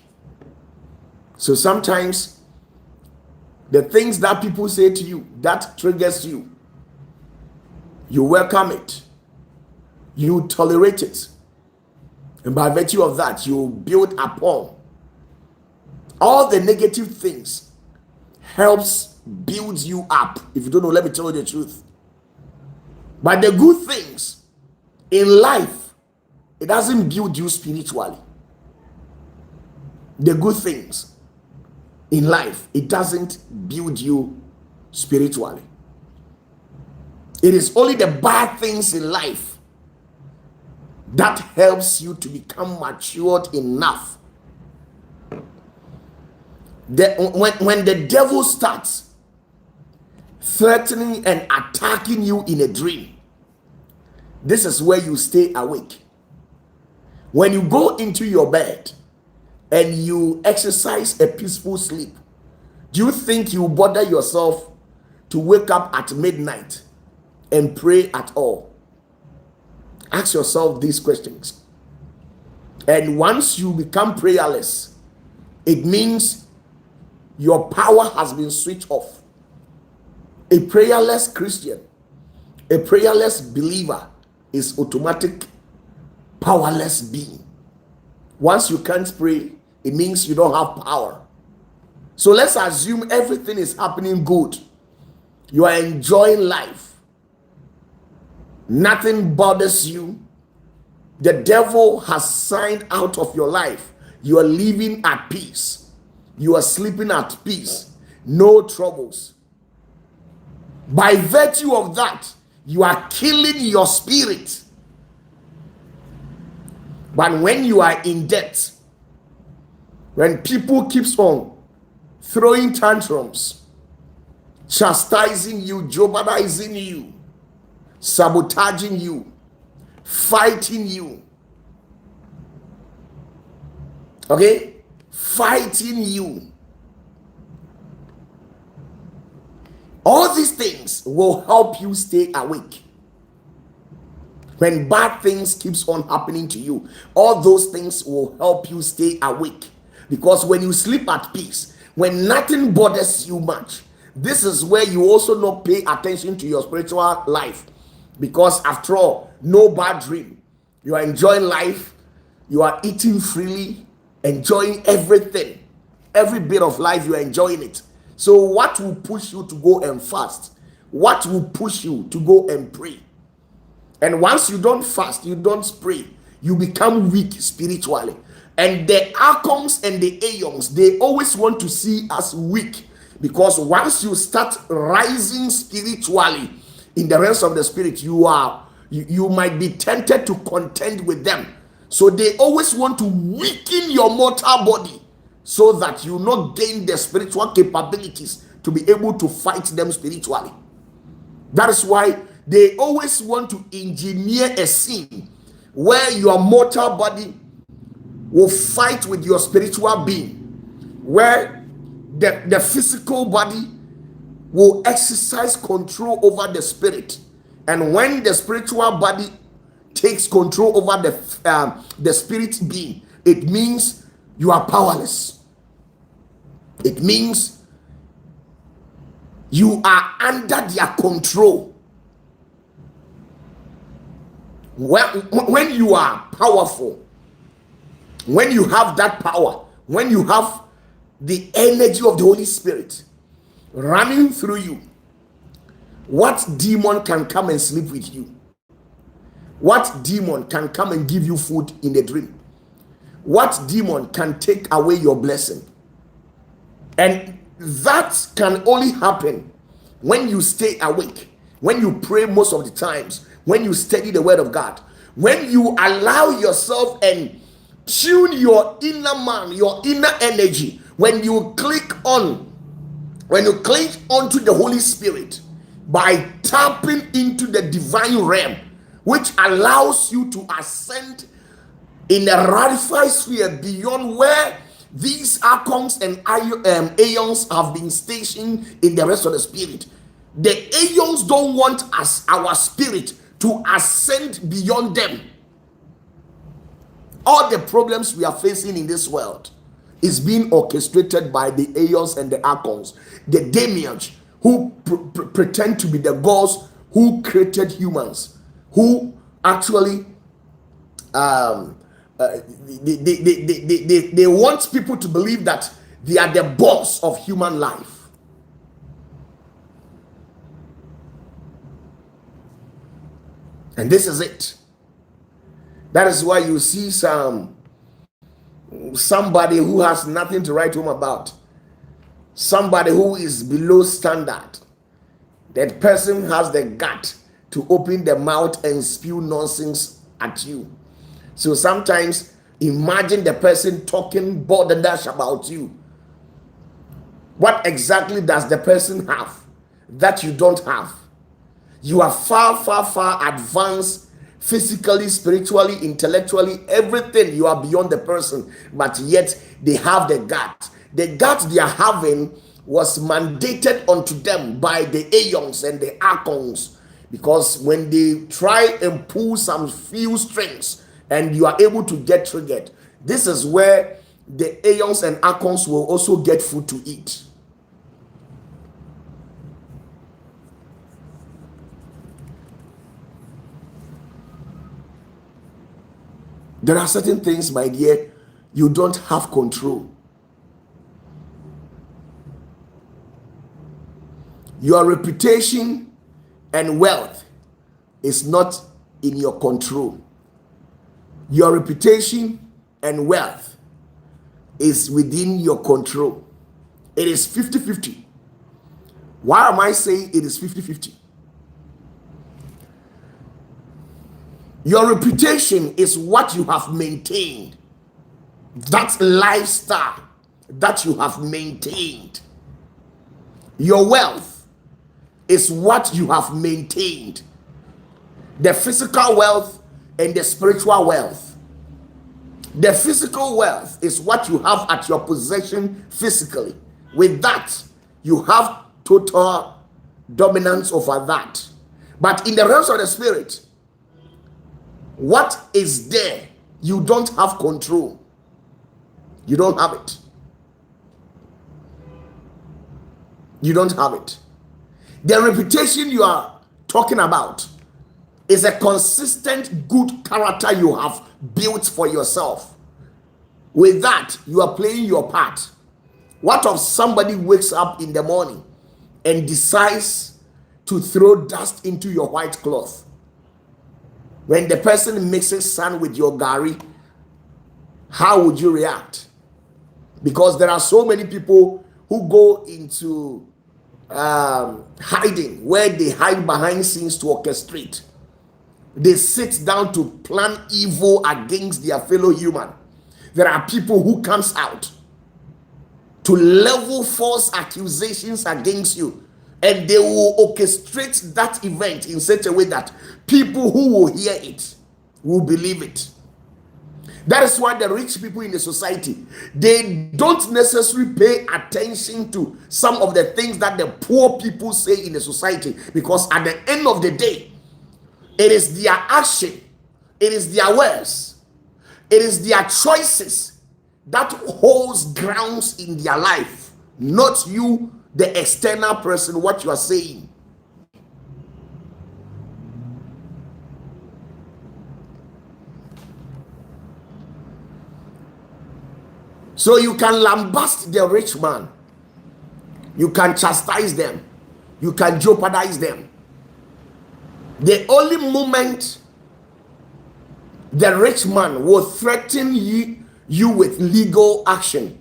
So sometimes the things that people say to you that triggers you, you welcome it, you tolerate it, and by virtue of that, you build upon all the negative things. Helps build you up. If you don't know, let me tell you the truth. But the good things in life It doesn't build you spiritually. The good things in life, it doesn't build you spiritually. It is only the bad things in life that helps you to become matured enough. When the devil starts threatening and attacking you in a dream, this is where you stay awake. When you go into your bed and you exercise a peaceful sleep, do you think you bother yourself to wake up at midnight and pray at all? Ask yourself these questions. And once you become prayerless, it means your power has been switched off. A prayerless Christian, a prayerless believer is automatic powerless being. Once you can't pray, it means you don't have power. So let's assume everything is happening good. You are enjoying life. Nothing bothers you. The devil has signed out of your life. You are living at peace. You are sleeping at peace. No troubles. By virtue of that, you are killing your spirit. But when you are in debt, when people keeps on throwing tantrums, chastising you, jeopardizing you, sabotaging you, fighting you, okay, fighting you, all these things will help you stay awake. When bad things keeps on happening to you, all those things will help you stay awake. Because when you sleep at peace, when nothing bothers you much, this is where you also not pay attention to your spiritual life. Because after all, no bad dream. You are enjoying life. You are eating freely, enjoying everything. Every bit of life, you are enjoying it. So what will push you to go and fast? What will push you to go and pray? And once you don't fast, you don't pray, you become weak spiritually. And the archons and the aeons, they always want to see us weak. Because once you start rising spiritually in the realms of the spirit, you might be tempted to contend with them. So they always want to weaken your mortal body so that you not gain the spiritual capabilities to be able to fight them spiritually. That is why they always want to engineer a scene where your mortal body will fight with your spiritual being, where the physical body will exercise control over the spirit. And when the spiritual body takes control over the spirit being, it means you are powerless. It means you are under their control. When you are powerful, when you have that power, when you have the energy of the Holy Spirit running through you, what demon can come and sleep with you? What demon can come and give you food in a dream? What demon can take away your blessing? And that can only happen when you stay awake, when you pray most of the times, when you study the word of God, when you allow yourself and tune your inner man, your inner energy, when you click onto the Holy Spirit by tapping into the divine realm, which allows you to ascend in a ratified sphere beyond where these archons and aeons have been stationed in the rest of the spirit. The aeons don't want our spirit to ascend beyond them. All the problems we are facing in this world is being orchestrated by the aeons and the archons, the demiurge, who pretend to be the gods who created humans, who actually they want people to believe that they are the boss of human life. And this is it. That is why you see somebody who has nothing to write home about, somebody who is below standard. That person has the gut to open the mouth and spew nonsense at you. So sometimes imagine the person talking balderdash about you. What exactly does the person have that you don't have? You are far advanced physically, spiritually, intellectually, everything. You are beyond the person, but yet they have the gut. The gut they are having was mandated unto them by the aeons and the archons, because when they try and pull some few strings and you are able to get triggered, this is where the aeons and archons will also get food to eat. There are certain things, my dear, you don't have control. Your reputation and wealth is not in your control. Your reputation and wealth is within your control. It is 50-50. Why am I saying it is 50-50? Your reputation is what you have maintained. That lifestyle that you have maintained. Your wealth is what you have maintained. The physical wealth and the spiritual wealth. The physical wealth is what you have at your possession physically. With that, you have total dominance over that. But in the realms of the spirit, what is there, you don't have control. You don't have it. You don't have it. The reputation you are talking about is a consistent good character you have built for yourself. With that, you are playing your part. What if somebody wakes up in the morning and decides to throw dust into your white cloth? When the person mixes sand with your gari, how would you react? Because there are so many people who go into hiding, where they hide behind scenes to orchestrate. They sit down to plan evil against their fellow human. There are people who comes out to level false accusations against you, and they will orchestrate that event in such a way that people who will hear it will believe it. That is why the rich people in the society, they don't necessarily pay attention to some of the things that the poor people say in the society, because at the end of the day, it is their action, it is their words, it is their choices that holds grounds in their life, not you, the external person, what you are saying. So you can lambast the rich man, you can chastise them, you can jeopardize them. The only moment the rich man will threaten you with legal action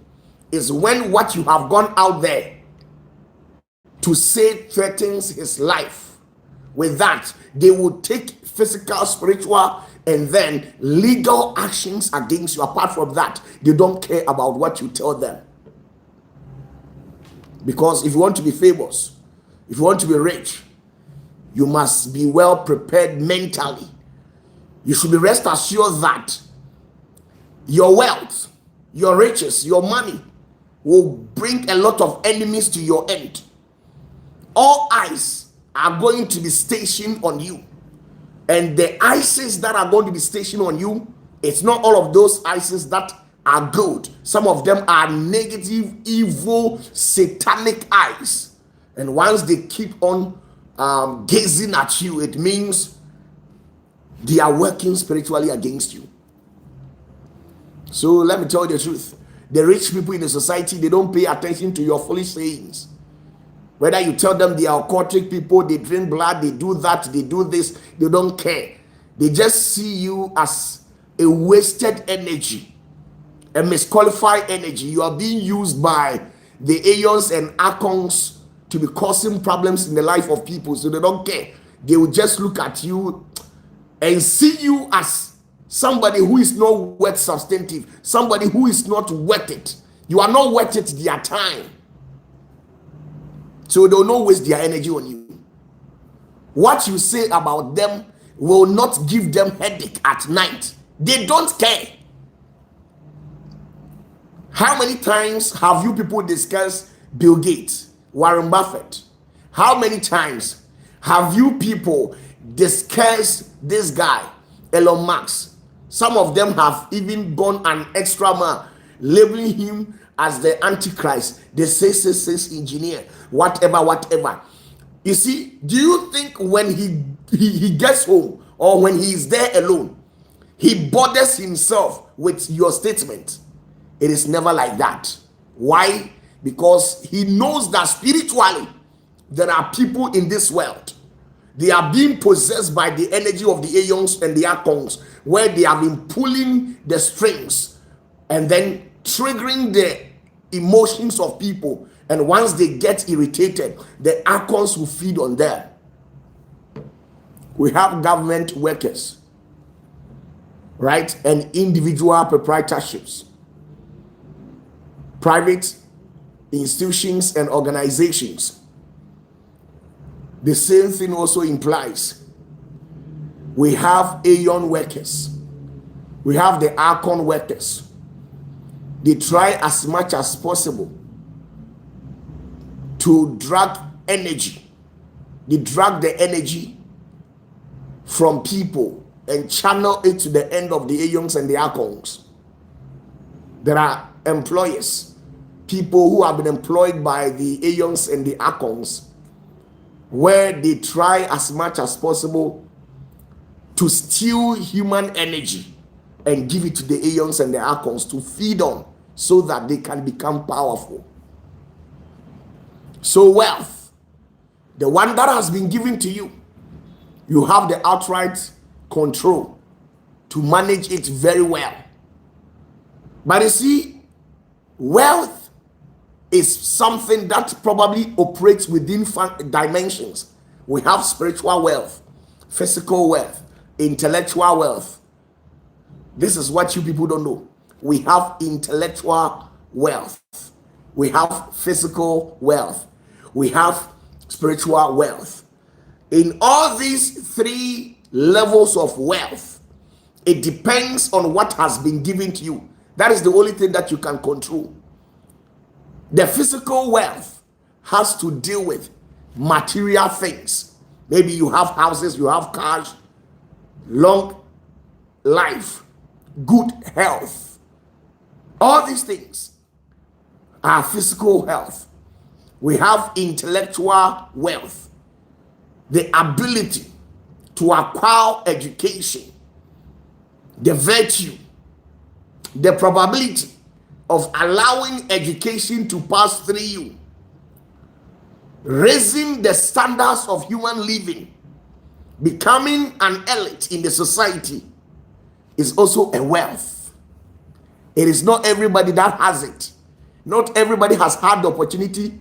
is when what you have gone out there to say threatens his life. With that, they will take physical, spiritual, and then legal actions against you. Apart from that, they don't care about what you tell them. Because if you want to be famous, if you want to be rich, you must be well prepared mentally. You should be rest assured that your wealth, your riches, your money will bring a lot of enemies to your end. All eyes are going to be stationed on you. And the ISIS that are going to be stationed on you, it's not all of those ISIS that are good. Some of them are negative, evil, satanic eyes. And once they keep on gazing at you, it means they are working spiritually against you. So let me tell you the truth. The rich people in the society, they don't pay attention to your foolish sayings. Whether you tell them they are occultic people, they drink blood, they do that, they do this, they don't care. They just see you as a wasted energy, a misqualified energy. You are being used by the aeons and archons to be causing problems in the life of people, so they don't care. They will just look at you and see you as somebody who is not worth substantive, somebody who is not worth it. You are not worth it their time, so they will not waste their energy on you. What you say about them will not give them headache at night. They don't care. How many times have you people discussed Bill Gates, Warren Buffett? How many times have you people discussed this guy, Elon Musk? Some of them have even gone an extra mile, labeling him as the Antichrist, the 666 engineer, whatever. You see, do you think when he gets home or when he is there alone, he bothers himself with your statement? It is never like that. Why? Because he knows that spiritually there are people in this world. They are being possessed by the energy of the aeons and the archons, where they have been pulling the strings and then triggering the emotions of people. And once they get irritated, the archons will feed on them. We have government workers, right? And individual proprietorships, private institutions and organizations. The same thing also implies. We have aeon workers. We have the archon workers. They try as much as possible to drag energy. They drag the energy from people and channel it to the end of the aeons and the archons. There are employers, people who have been employed by the aeons and the archons, where they try as much as possible to steal human energy and give it to the aeons and the archons to feed on, so that they can become powerful. So wealth, the one that has been given to you, you have the outright control to manage it very well. But you see, wealth is something that probably operates within dimensions. We have spiritual wealth, physical wealth, intellectual wealth. This is what you people don't know. We have intellectual wealth, we have physical wealth, we have spiritual wealth. In all these three levels of wealth, it depends on what has been given to you. That is the only thing that you can control. The physical wealth has to deal with material things. Maybe you have houses, you have cars, long life, good health. All these things are physical health. We have intellectual wealth, the ability to acquire education, the virtue, the probability of allowing education to pass through you, raising the standards of human living, becoming an elite in the society is also a wealth. It is not everybody that has it. Not everybody has had the opportunity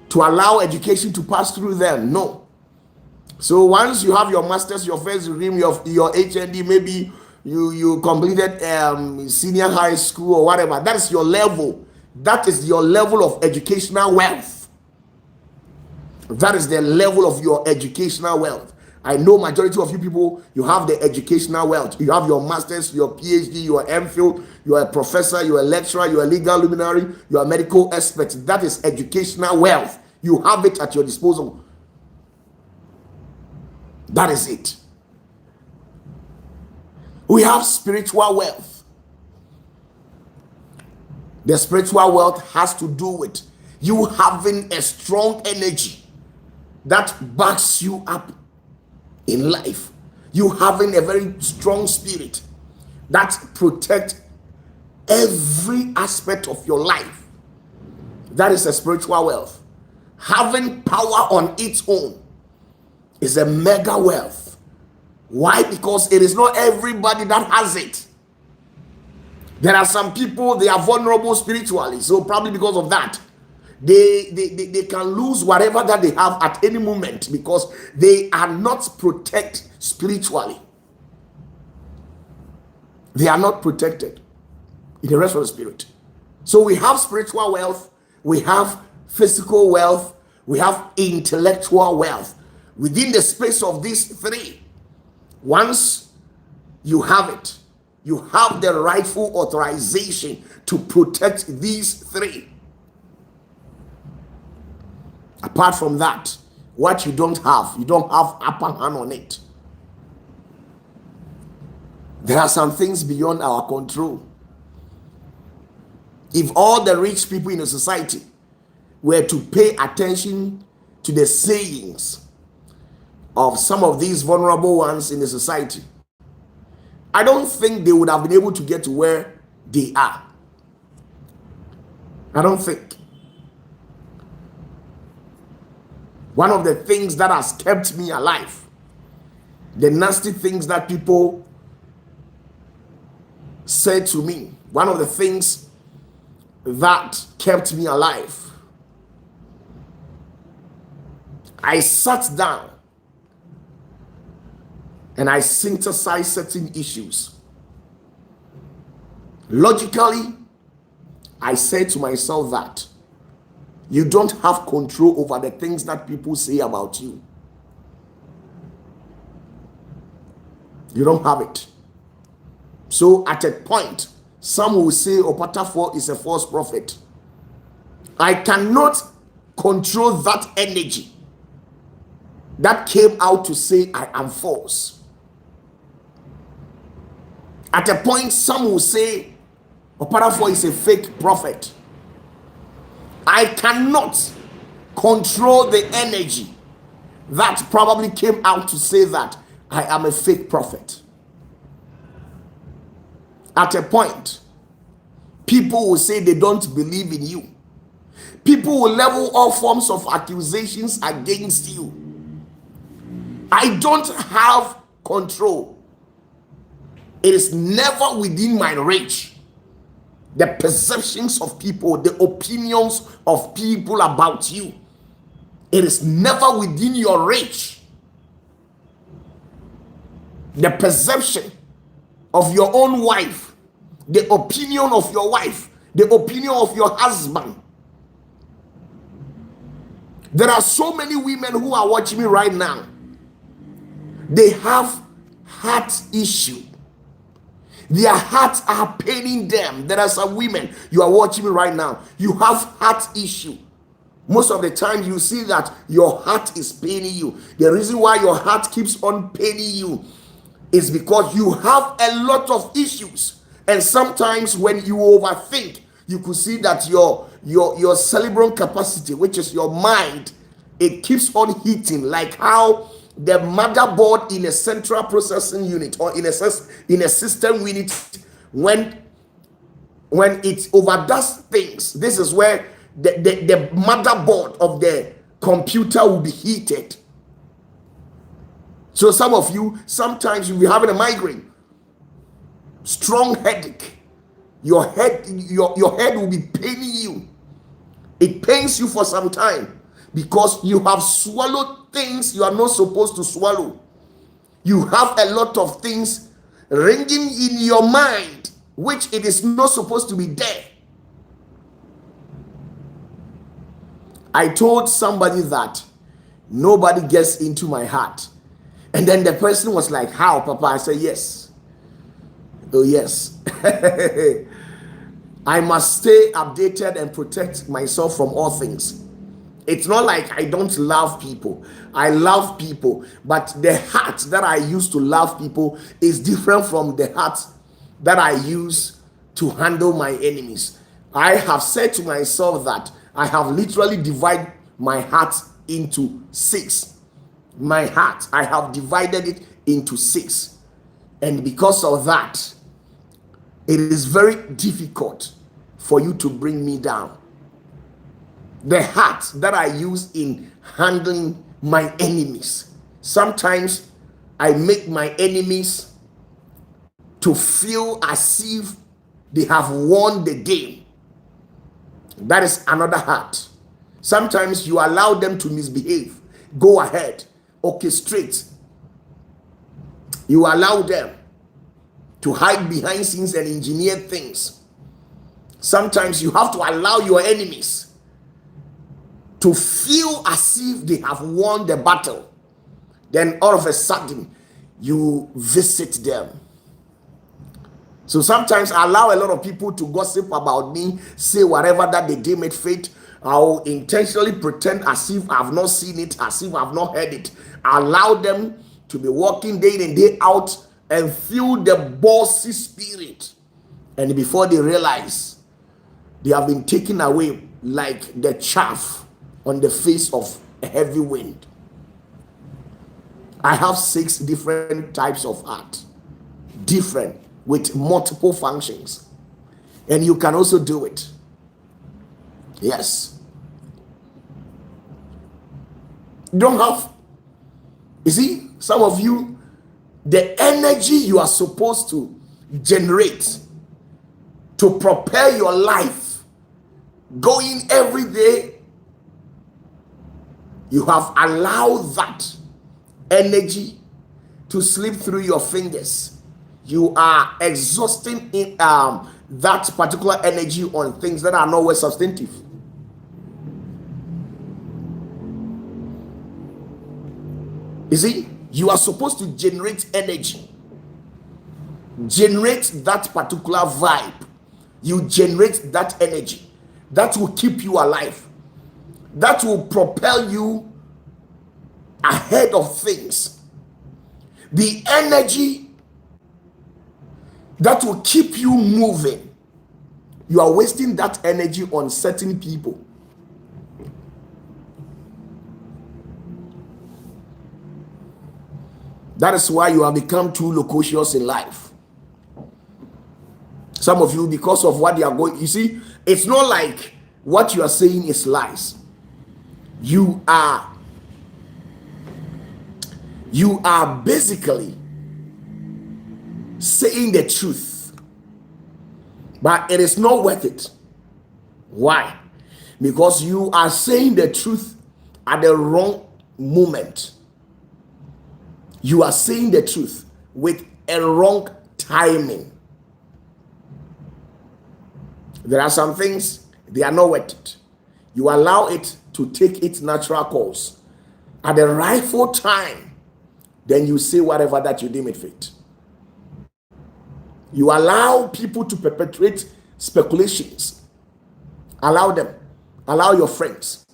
to allow education to pass through them. No. So once you have your master's, your first degree, your HND, maybe you completed senior high school or whatever, that is your level. That is your level of educational wealth. That is the level of your educational wealth. I know majority of you people, you have the educational wealth. You have your master's, your PhD, your MPhil, you are a professor, you are a lecturer, you are a legal luminary, you are a medical expert. That is educational wealth. You have it at your disposal. That is it. We have spiritual wealth. The spiritual wealth has to do with you having a strong energy that backs you up in life. You having a very strong spirit that protects every aspect of your life. That is a spiritual wealth. Having power on its own is a mega wealth. Why? Because it is not everybody that has it. There are some people, they are vulnerable spiritually, so probably because of that, they can lose whatever that they have at any moment because they are not protected spiritually. They are not protected in the rest of the spirit. So we have spiritual wealth, we have physical wealth, we have intellectual wealth. Within the space of these three, once you have it, you have the rightful authorization to protect these three. Apart from that, what you don't have upper hand on it. There are some things beyond our control. If all the rich people in the society were to pay attention to the sayings of some of these vulnerable ones in the society, I don't think they would have been able to get to where they are. I don't think. One of the things that has kept me alive, the nasty things that people said to me, one of the things that kept me alive, I sat down and I synthesized certain issues. Logically, I said to myself that you don't have control over the things that people say about you. You don't have it. So at a point, some will say OPATAFUOR is a false prophet. I cannot control that energy that came out to say I am false. At a point, some will say OPATAFUOR is a fake prophet. I cannot control the energy that probably came out to say that I am a fake prophet. At a point, people will say they don't believe in you. People will level all forms of accusations against you. I don't have control. It is never within my reach. The perceptions of people, the opinions of people about you, it is never within your reach. The perception of your own wife, the opinion of your wife, the opinion of your husband. There are so many women who are watching me right now. They have heart issue. Their hearts are paining them. There are some women, you are watching me right now, you have heart issue. Most of the time you see that your heart is paining you. The reason why your heart keeps on paining you is because you have a lot of issues. And sometimes when you overthink, you could see that your cerebral capacity, which is your mind, it keeps on hitting, like how the motherboard in a central processing unit or in a system unit, when it overdoes things, this is where the motherboard of the computer will be heated. So some of you, sometimes you'll be having a migraine, strong headache. Your head will be paining you. It pains you for some time because you have swallowed things you are not supposed to swallow. You have a lot of things ringing in your mind which it is not supposed to be there. I told somebody that nobody gets into my heart. And then the person was like, how, Papa? I said, yes. Oh, yes. I must stay updated and protect myself from all things. It's not like I don't love people. I love people. But the heart that I use to love people is different from the heart that I use to handle my enemies. I have said to myself that I have literally divided my heart into 6. My heart, I have divided it into 6. And because of that, it is very difficult for you to bring me down. The heart that I use in handling my enemies, sometimes I make my enemies to feel as if they have won the game. That is another heart. Sometimes you allow them to misbehave. Go ahead, orchestrate. You allow them to hide behind scenes and engineer things. Sometimes you have to allow your enemies to feel as if they have won the battle. Then all of a sudden, you visit them. So sometimes I allow a lot of people to gossip about me, say whatever that they deem it fit. I'll intentionally pretend as if I've not seen it, as if I've not heard it. I allow them to be walking day in and day out and feel the bossy spirit. And before they realize, they have been taken away like the chaff on the face of a heavy wind. I have 6 different types of heart, different with multiple functions, and you can also do it. Yes. Don't have, you see, some of you, the energy you are supposed to generate to prepare your life going every day, you have allowed that energy to slip through your fingers. You are exhausting that particular energy on things that are nowhere substantive. You see, you are supposed to generate energy, generate that particular vibe. You generate that energy that will keep you alive, that will propel you ahead of things. The energy that will keep you moving. You are wasting that energy on certain people. That is why you have become too loquacious in life. Some of you, because of what they are going, you see, it's not like what you are saying is lies. You are basically saying the truth, but it is not worth it. Why? Because you are saying the truth at the wrong moment. You are saying the truth with a wrong timing. There are some things, they are not worth it. You allow it to take its natural course. At the rightful time, then you say whatever that you deem it fit. You allow people to perpetrate speculations. Allow them. Allow your friends.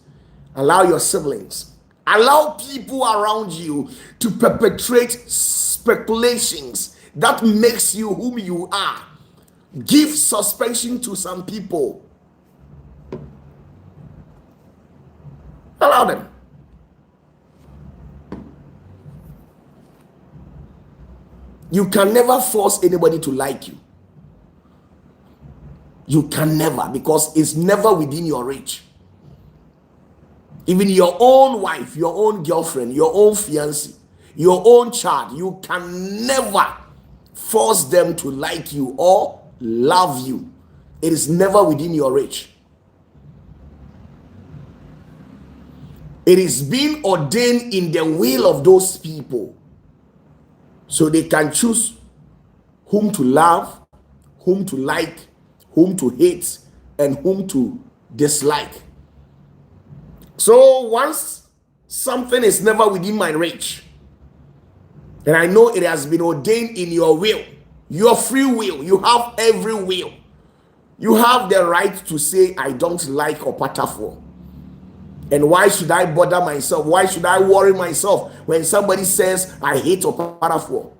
Allow your siblings. Allow people around you to perpetrate speculations that makes you whom you are. Give suspension to some people. Allow them. You can never force anybody to like you. You can never, because it's never within your reach. Even your own wife, your own girlfriend, your own fiancé, your own child, you can never force them to like you or love you. It is never within your reach. It is being ordained in the will of those people, so they can choose whom to love, whom to like, whom to hate, and whom to dislike. So once something is never within my reach, and I know it has been ordained in your will, your free will, you have every will. You have the right to say, I don't like OPATAFUOR. And why should I bother myself? Why should I worry myself when somebody says, I hate OPATAFUOR?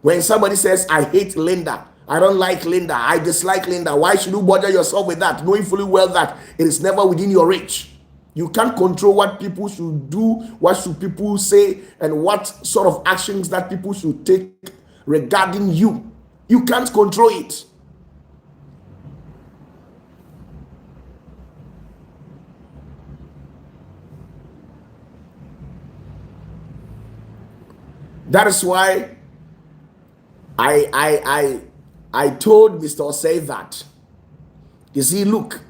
When somebody says, I hate Linda, I don't like Linda, I dislike Linda, why should you bother yourself with that, knowing fully well that it is never within your reach? You can't control what people should do, what should people say, and what sort of actions that people should take regarding you. You can't control it. That is why I told Mr. Osei that, you see, look,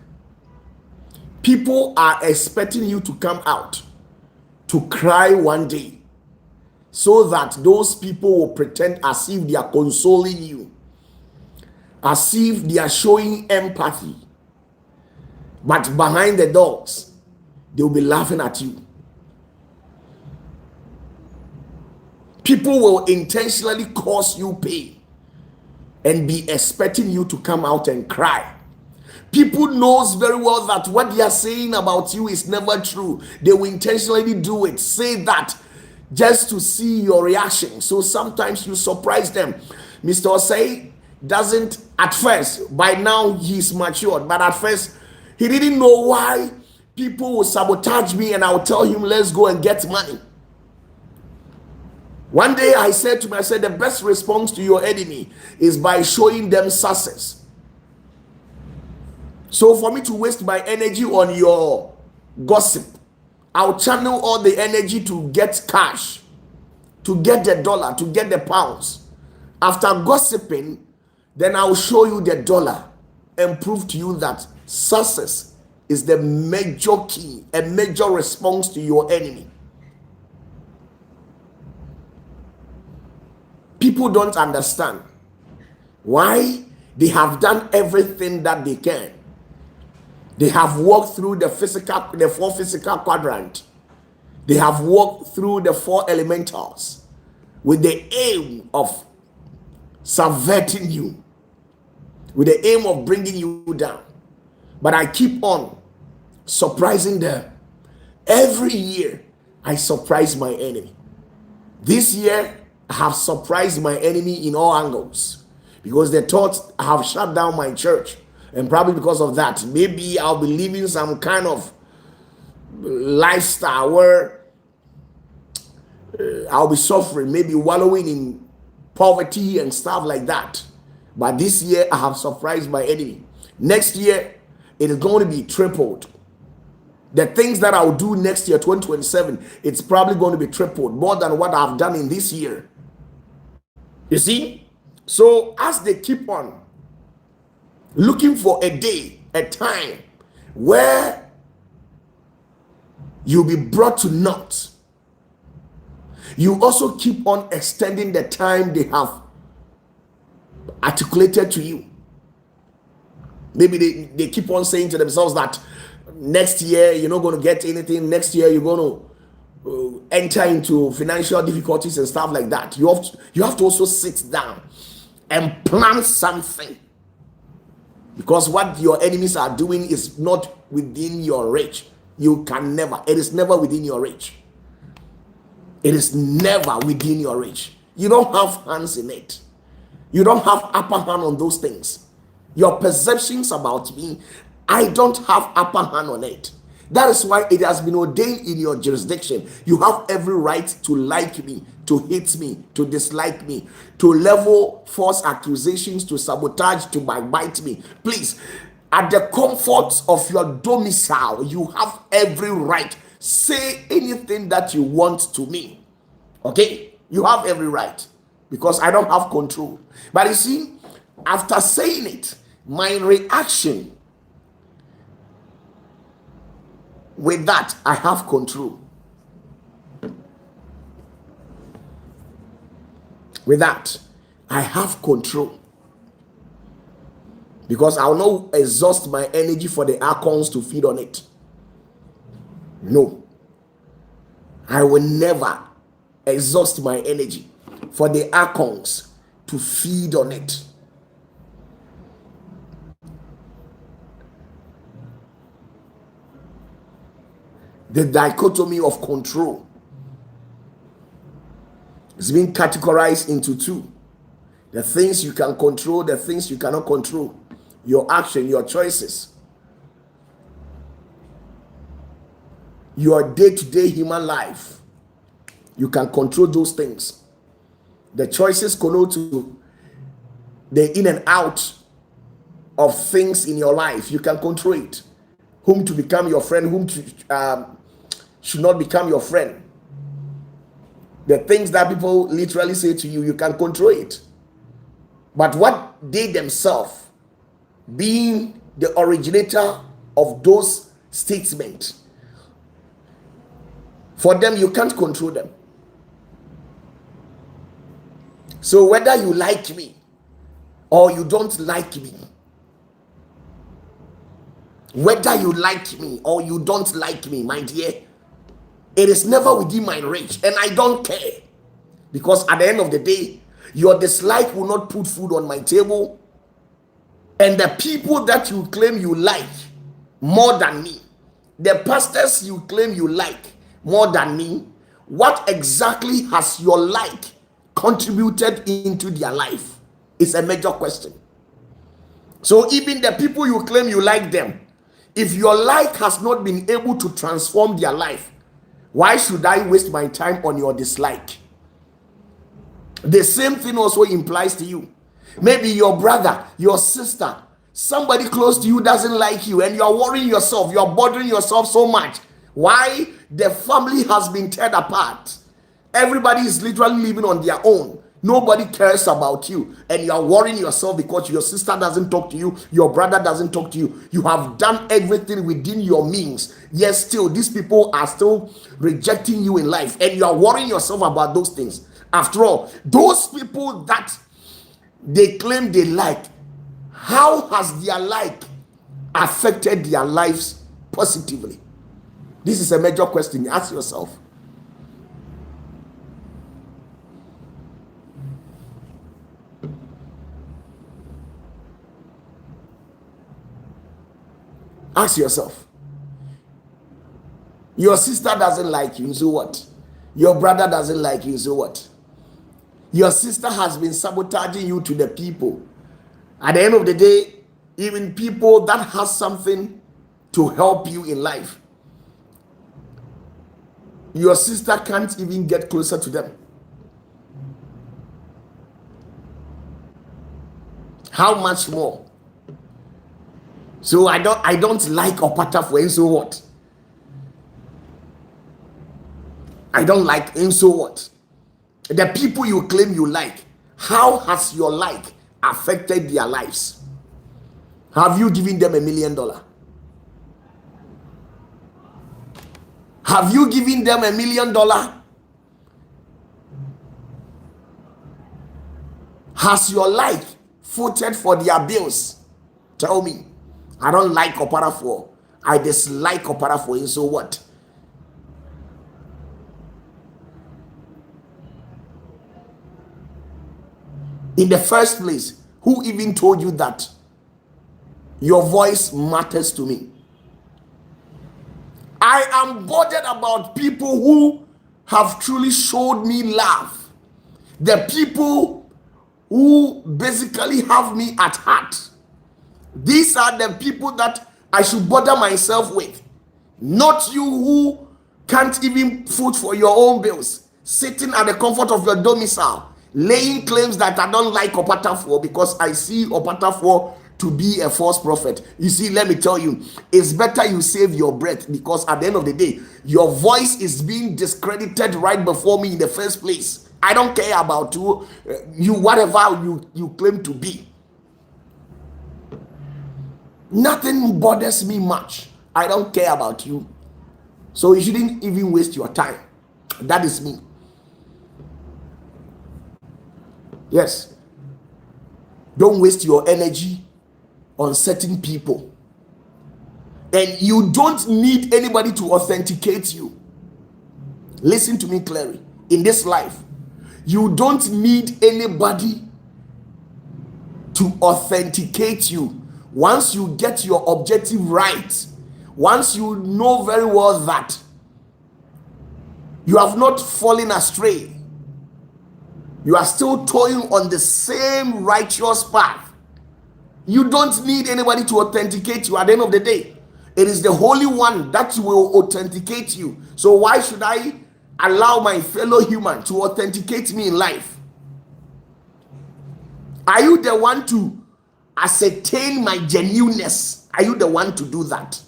people are expecting you to come out to cry one day, so that those people will pretend as if they are consoling you, as if they are showing empathy, but behind the doors they will be laughing at you. People will intentionally cause you pain and be expecting you to come out and cry. People knows very well that what they are saying about you is never true. They will intentionally do it, say that, just to see your reaction. So sometimes you surprise them. Mr. Osei doesn't at first, by now he's matured, but at first he didn't know why people will sabotage me, and I'll tell him, let's go and get money. One day I said to him, I said, the best response to your enemy is by showing them success. So for me to waste my energy on your gossip, I'll channel all the energy to get cash, to get the dollar, to get the pounds. After gossiping, then I'll show you the dollar and prove to you that success is the major key, a major response to your enemy. People don't understand why they have done everything that they can. They have walked through the four physical quadrant. They have walked through the four elementals with the aim of subverting you, with the aim of bringing you down. But I keep on surprising them. Every year, I surprise my enemy. This year, I have surprised my enemy in all angles, because they thought I have shut down my church. And probably because of that, maybe I'll be living some kind of lifestyle where I'll be suffering, maybe wallowing in poverty and stuff like that. But this year, I have surprised my enemy. Next year, it is going to be tripled. The things that I'll do next year, 2027, it's probably going to be tripled, more than what I've done in this year. You see? So as they keep on looking for a day, a time where you'll be brought to naught, you also keep on extending the time they have articulated to you. Maybe they keep on saying to themselves that next year you're not going to get anything, next year you're going to enter into financial difficulties and stuff like that. You have to also sit down and plan something, because what your enemies are doing is not within your reach. It is never within your reach. It is never within your reach. You don't have hands in it. You don't have upper hand on those things. Your perceptions about me, I don't have upper hand on it. That is why it has been ordained in your jurisdiction. You have every right to like me, to hate me, to dislike me, to level false accusations, to sabotage, to backbite me. Please, at the comfort of your domicile, you have every right. Say anything that you want to me. Okay? You have every right, because I don't have control. But you see, after saying it, my reaction, with that, I have control. With that, I have control. Because I will not exhaust my energy for the archons to feed on it. No. I will never exhaust my energy for the archons to feed on it. The dichotomy of control is being categorized into two. The things you can control, the things you cannot control. Your action, your choices. Your day-to-day human life. You can control those things. The choices connote to the in and out of things in your life. You can control it. Whom to become your friend, whom to should not become your friend. The things that people literally say to you, you can control it. But what they themselves, being the originator of those statements, for them, you can't control them. So whether you like me or you don't like me, whether you like me or you don't like me, my dear, it is never within my reach, and I don't care. Because at the end of the day, your dislike will not put food on my table, and the people that you claim you like more than me, the pastors you claim you like more than me, what exactly has your like contributed into their life is a major question. So even the people you claim you like them, if your like has not been able to transform their life, why should I waste my time on your dislike? The same thing also implies to you. Maybe your brother, your sister, somebody close to you doesn't like you, and you're worrying yourself, you're bothering yourself so much. Why? The family has been torn apart. Everybody is literally living on their own. Nobody cares about you, and you're worrying yourself because your sister doesn't talk to you, your brother doesn't talk to you. You have done everything within your means, yet still these people are still rejecting you in life, and you're worrying yourself about those things. After all, those people that they claim they like, how has their like affected their lives positively? This is a major question. Ask yourself. Ask yourself. Your sister doesn't like you, so what? Your brother doesn't like you, so what? Your sister has been sabotaging you to the people. At the end of the day, even people that has something to help you in life, your sister can't even get closer to them. How much more? So I don't like OPATAFUOR, and so what? I don't like, and so what? The people you claim you like, how has your like affected their lives? Have you given them $1 million? Have you given them $1 million? Has your like footed for their bills? Tell me. I don't like OPATAFUOR. I dislike OPATAFUOR, and so what? In the first place, who even told you that your voice matters to me? I am bothered about people who have truly showed me love. The people who basically have me at heart. These are the people that I should bother myself with. Not you who can't even foot for your own bills, sitting at the comfort of your domicile, laying claims that I don't like OPATAFUOR because I see OPATAFUOR to be a false prophet. You see, let me tell you, it's better you save your breath, because at the end of the day, your voice is being discredited right before me in the first place. I don't care about you whatever you claim to be. Nothing bothers me much. I don't care about you. So you shouldn't even waste your time. That is me. Yes. Don't waste your energy on certain people. And you don't need anybody to authenticate you. Listen to me clearly. In this life, you don't need anybody to authenticate you. Once you get your objective right, once you know very well that you have not fallen astray, you are still toiling on the same righteous path, you don't need anybody to authenticate you. At the end of the day, it is the Holy One that will authenticate you. So why should I allow my fellow human to authenticate me in life? Are you the one to ascertain my genuineness? Are you the one to do that?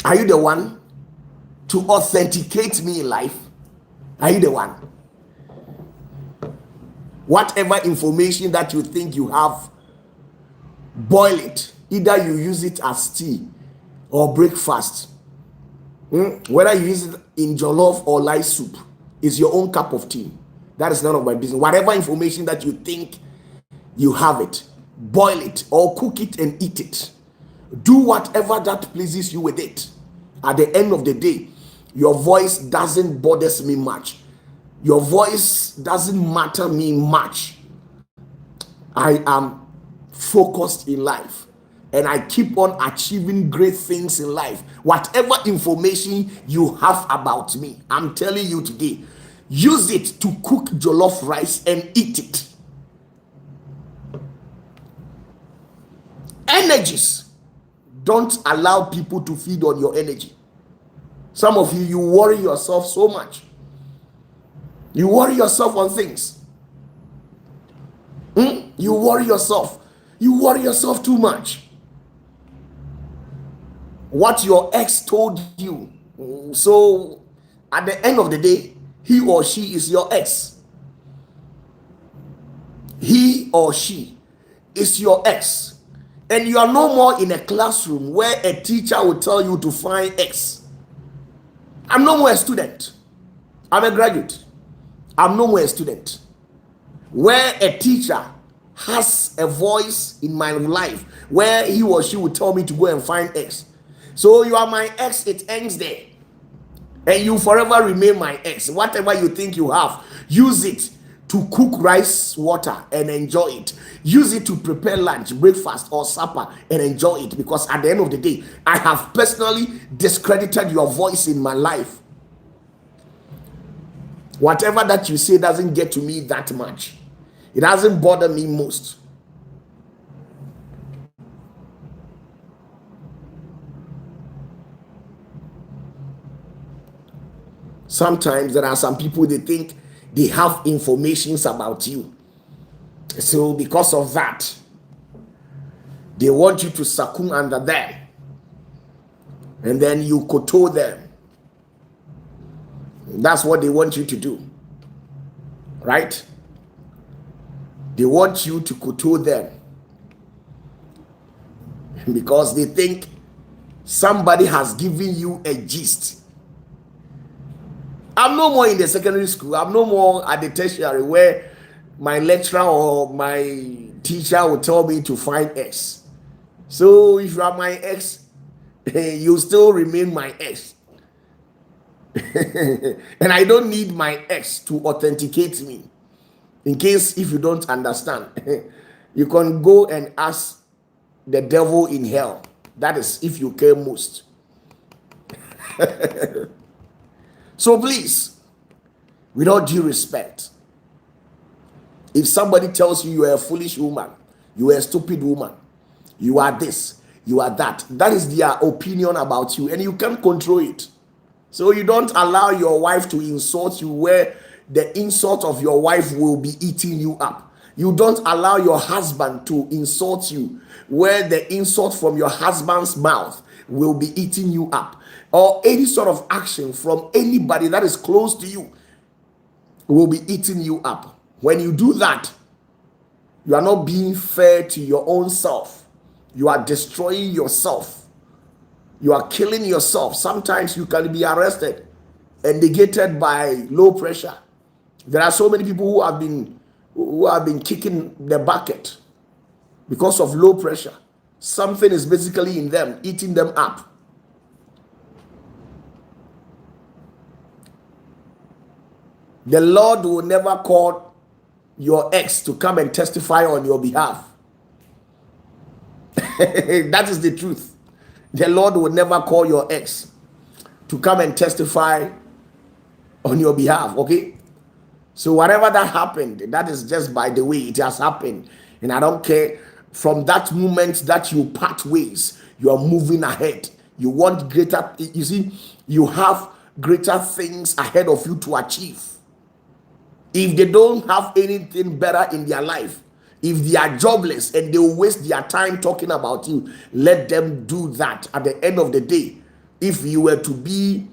Are you the one to authenticate me in life? Are you the one? Whatever information that you think you have, boil it. Either you use it as tea or breakfast. Whether you use it in jollof or light soup, is your own cup of tea. That is none of my business. Whatever information that you think you have it, boil it or cook it and eat it. Do whatever that pleases you with it. At the end of the day, your voice doesn't bother me much. Your voice doesn't matter me much. I am focused in life and I keep on achieving great things in life. Whatever information you have about me, I'm telling you today, use it to cook jollof rice and eat it. Energies. Don't allow people to feed on your energy. Some of you, you worry yourself so much. You worry yourself on things. You worry yourself. You worry yourself too much. What your ex told you. So at the end of the day, he or she is your ex. He or she is your ex. And you are no more in a classroom where a teacher will tell you to find X. I'm no more a student. I'm a graduate. I'm no more a student. Where a teacher has a voice in my life where he or she will tell me to go and find X. So you are my ex, it ends there. And you forever remain my ex. Whatever you think you have, use it to cook rice water and enjoy it. Use it to prepare lunch, breakfast or supper and enjoy it, because at the end of the day, I have personally discredited your voice in my life. Whatever that you say doesn't get to me that much. It doesn't bother me most. Sometimes there are some people, they think they have informations about you. So because of that, they want you to succumb under them. And then you kowtow them. That's what they want you to do. Right? They want you to kowtow them. Because they think somebody has given you a gist. I'm no more in the secondary school. I'm no more at the tertiary where my lecturer or my teacher will tell me to find X. So if you are my ex, you still remain my ex. And I don't need my ex to authenticate me. In case if you don't understand, you can go and ask the devil in hell. That is if you care most. So please, with all due respect, if somebody tells you you are a foolish woman, you are a stupid woman, you are this, you are that, that is their opinion about you and you can't control it. So you don't allow your wife to insult you where the insult of your wife will be eating you up. You don't allow your husband to insult you where the insult from your husband's mouth will be eating you up. Or any sort of action from anybody that is close to you will be eating you up. When you do that, you are not being fair to your own self. You are destroying yourself. You are killing yourself. Sometimes you can be arrested and negated by low pressure. There are so many people who have been kicking the bucket because of low pressure. Something is basically in them, eating them up. The Lord will never call your ex to come and testify on your behalf. That is the truth. The Lord will never call your ex to come and testify on your behalf, okay? So whatever that happened, that is just by the way it has happened. And I don't care. From that moment that you part ways, you are moving ahead. You want greater, you see, you have greater things ahead of you to achieve. If they don't have anything better in their life, if they are jobless and they waste their time talking about you, let them do that. At the end of the day, if you were to be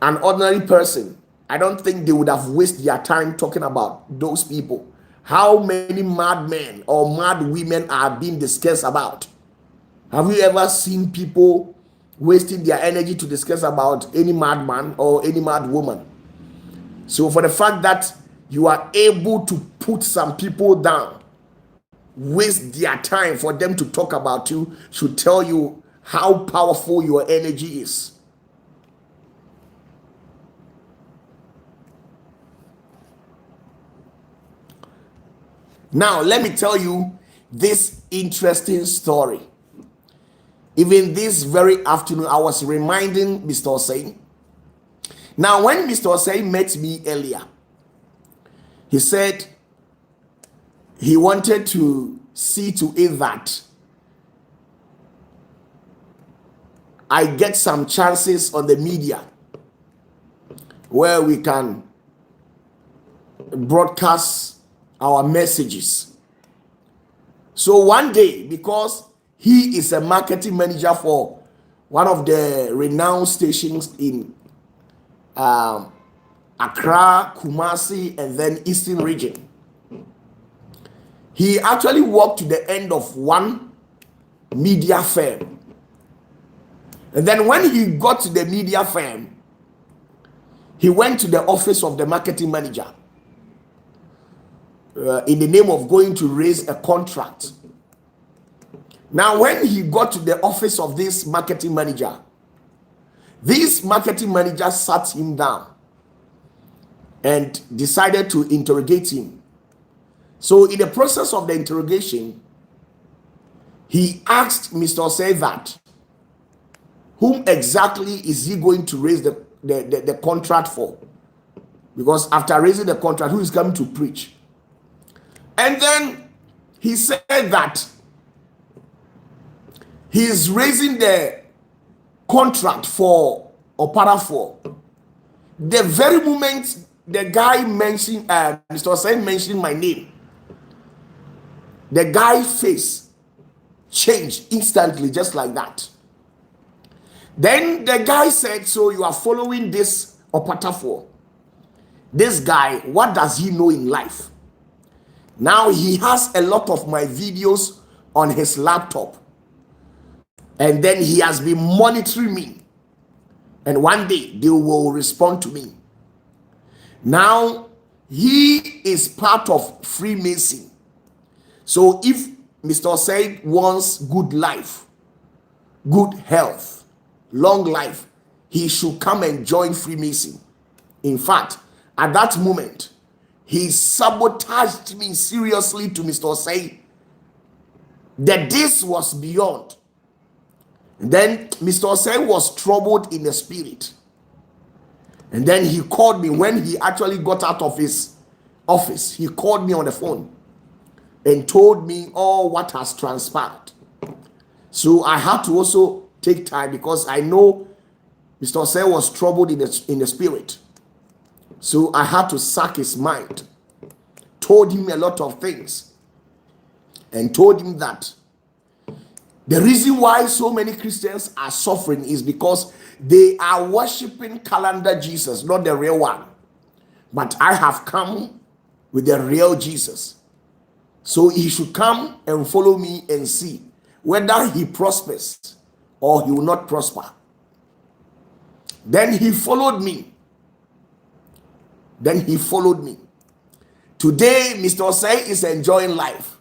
an ordinary person, I don't think they would have wasted their time talking about those people. How many mad men or mad women are being discussed about? Have you ever seen people wasting their energy to discuss about any madman or any mad woman? So for the fact that you are able to put some people down, waste their time for them to talk about you, should tell you how powerful your energy is. Now, let me tell you this interesting story. Even this very afternoon, I was reminding Mr. Osei. Now, when Mr. Osei met me earlier, he said he wanted to see to it that I get some chances on the media where we can broadcast our messages. So one day, because he is a marketing manager for one of the renowned stations in Accra, Kumasi, and then Eastern region, he actually walked to the end of one media firm. And then when he got to the media firm, he went to the office of the marketing manager in the name of going to raise a contract. Now, when he got to the office of this marketing manager sat him down and decided to interrogate him. So in the process of the interrogation, he asked Mr. Osei that, whom exactly is he going to raise the contract for? Because after raising the contract, who is coming to preach? And then he said that he is raising the contract for OPATAFUOR. The very moment the guy mentioned, Mr. Osei mentioned my name, the guy's face changed instantly, just like that. Then the guy said, so you are following this OPATAFUOR. This guy, what does he know in life? Now he has a lot of my videos on his laptop. And then he has been monitoring me. And one day they will respond to me. Now he is part of Freemason. So if Mr. Osei wants good life, good health, long life, he should come and join Freemason. In fact, at that moment, he sabotaged me seriously to Mr. Osei that this was beyond. Then Mr. Osei was troubled in the spirit. And then he called me when he actually got out of his office. He called me on the phone and told me all what has transpired. So I had to also take time because I know Mr. Osei was troubled in the spirit. So I had to sack his mind. Told him a lot of things. And told him that the reason why so many Christians are suffering is because they are worshiping calendar Jesus, not the real one. But I have come with the real Jesus. So he should come and follow me and see whether he prospers or he will not prosper. Then he followed me. Today, Mr. Osei is enjoying life.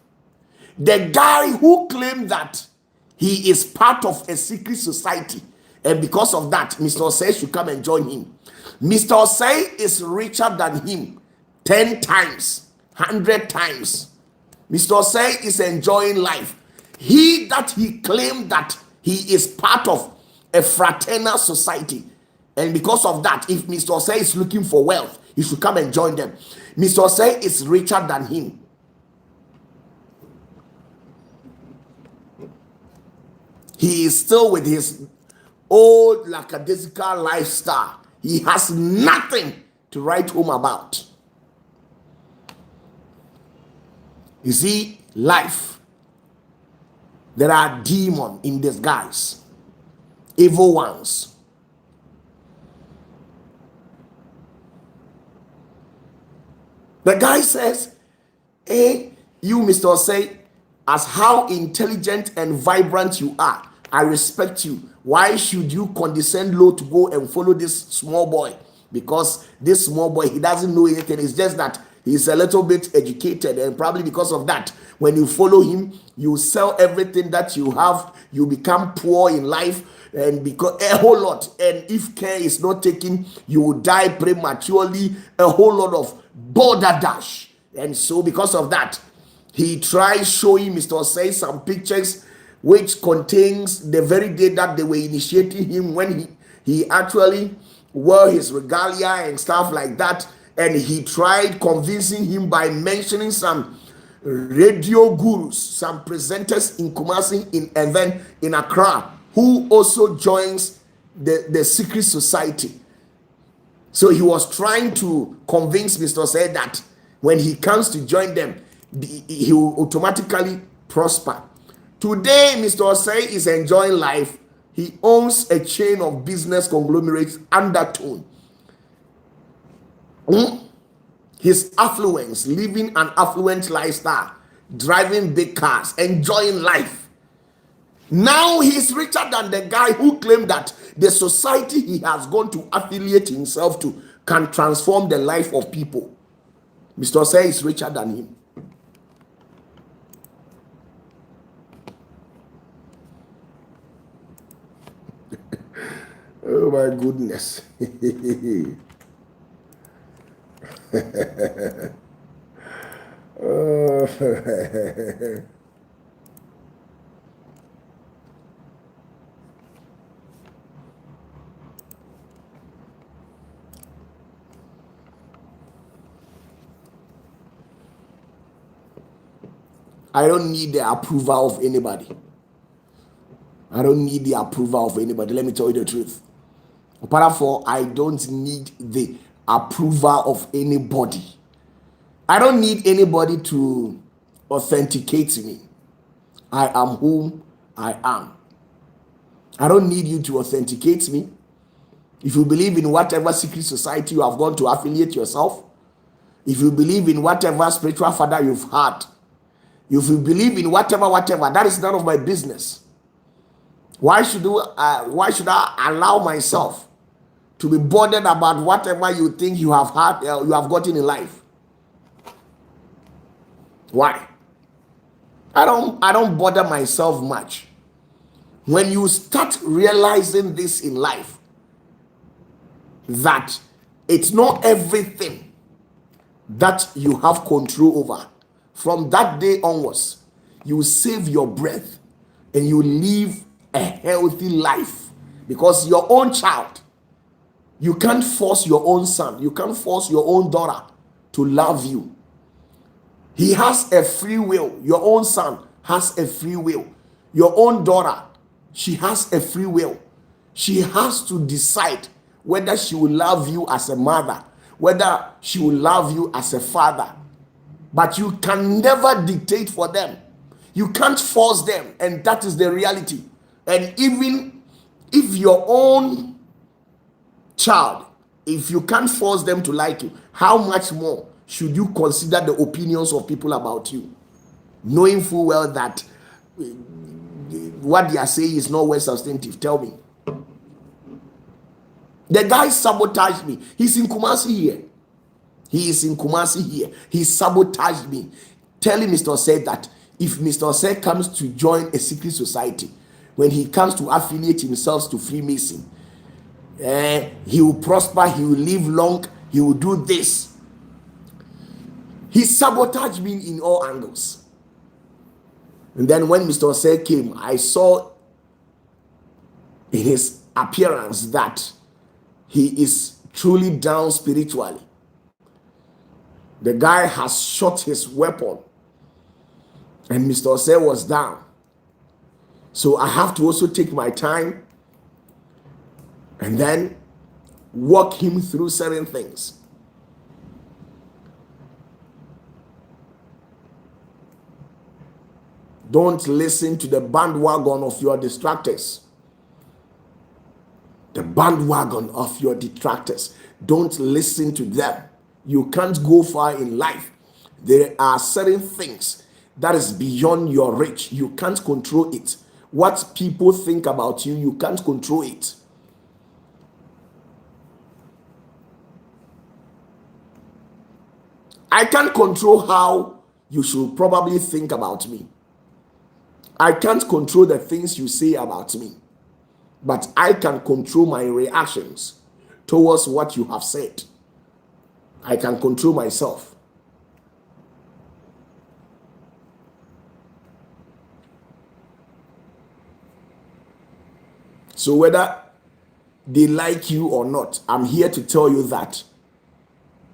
The guy who claimed that he is part of a secret society, and because of that, Mr. Osei should come and join him. Mr. Osei is richer than him 10 times, 100 times. Mr. Osei is enjoying life. He claimed that he is part of a fraternal society, and because of that, if Mr. Osei is looking for wealth, he should come and join them. Mr. Osei is richer than him. He is still with his old lackadaisical lifestyle. He has nothing to write home about. You see, life. There are demons in disguise. evil ones. The guy says, hey, you, Mr. Osei, as how intelligent and vibrant you are, I respect you. Why should you condescend low to go and follow this small boy? Because this small boy, he doesn't know anything. It's just that he's a little bit educated, and probably because of that, when you follow him, you sell everything that you have, you become poor in life, and because a whole lot. And if care is not taken, you will die prematurely. A whole lot of border dash. And so because of that, he tried showing Mr. Osei some pictures which contains the very day that they were initiating him, when he actually wore his regalia and stuff like that. And he tried convincing him by mentioning some radio gurus, some presenters in Kumasi, and then in Accra, who also joins the secret society. So he was trying to convince Mr. Osei that when he comes to join them, he will automatically prosper. Today, Mr. Osei is enjoying life. He owns a chain of business conglomerates, Undertone. His affluence, living an affluent lifestyle, driving big cars, enjoying life. Now he's richer than the guy who claimed that the society he has gone to affiliate himself to can transform the life of people. Mr. Osei is richer than him. Oh my goodness. I don't need the approval of anybody. I don't need the approval of anybody. Let me tell you the truth. OPATAFUOR, I don't need the approval of anybody. I don't need anybody to authenticate me. I am whom I am. I don't need you to authenticate me. If you believe in whatever secret society you have gone to affiliate yourself, if you believe in whatever spiritual father you've had, if you believe in whatever, that is none of my business. Why should I allow myself to be bothered about whatever you think you have had, you have gotten in life? Why? I don't bother myself much. When you start realizing this in life, that it's not everything that you have control over, from that day onwards, you save your breath and you live a healthy life. Because your own child, you can't force your own son, you can't force your own daughter to love you. He has a free will. Your own son has a free will. Your own daughter, she has a free will. She has to decide whether she will love you as a mother, whether she will love you as a father. But you can never dictate for them. You can't force them, and that is the reality. And even if your own child, if you can't force them to like you, how much more should you consider the opinions of people about you, knowing full well that what they are saying is not well substantive? Tell me. The guy sabotaged me. He's in Kumasi here. He is in Kumasi here. He sabotaged me, telling Mr. Osei that if Mr. Osei comes to join a secret society, when he comes to affiliate himself to Freemason, he will prosper, he will live long, he will do this. He sabotaged me in all angles. And then when Mr. Osei came, I saw in his appearance that he is truly down spiritually. The guy has shot his weapon, and Mr. Osei was down. So I have to also take my time and then walk him through certain things. Don't listen to the bandwagon of your distractors. bandwagon of your detractors. Don't listen to them. You can't go far in life. There are certain things that is beyond your reach. You can't control it. What people think about you, you can't control it. I can't control how you should probably think about me. I can't control the things you say about me. But I can control my reactions towards what you have said. I can control myself. So whether they like you or not, I'm here to tell you that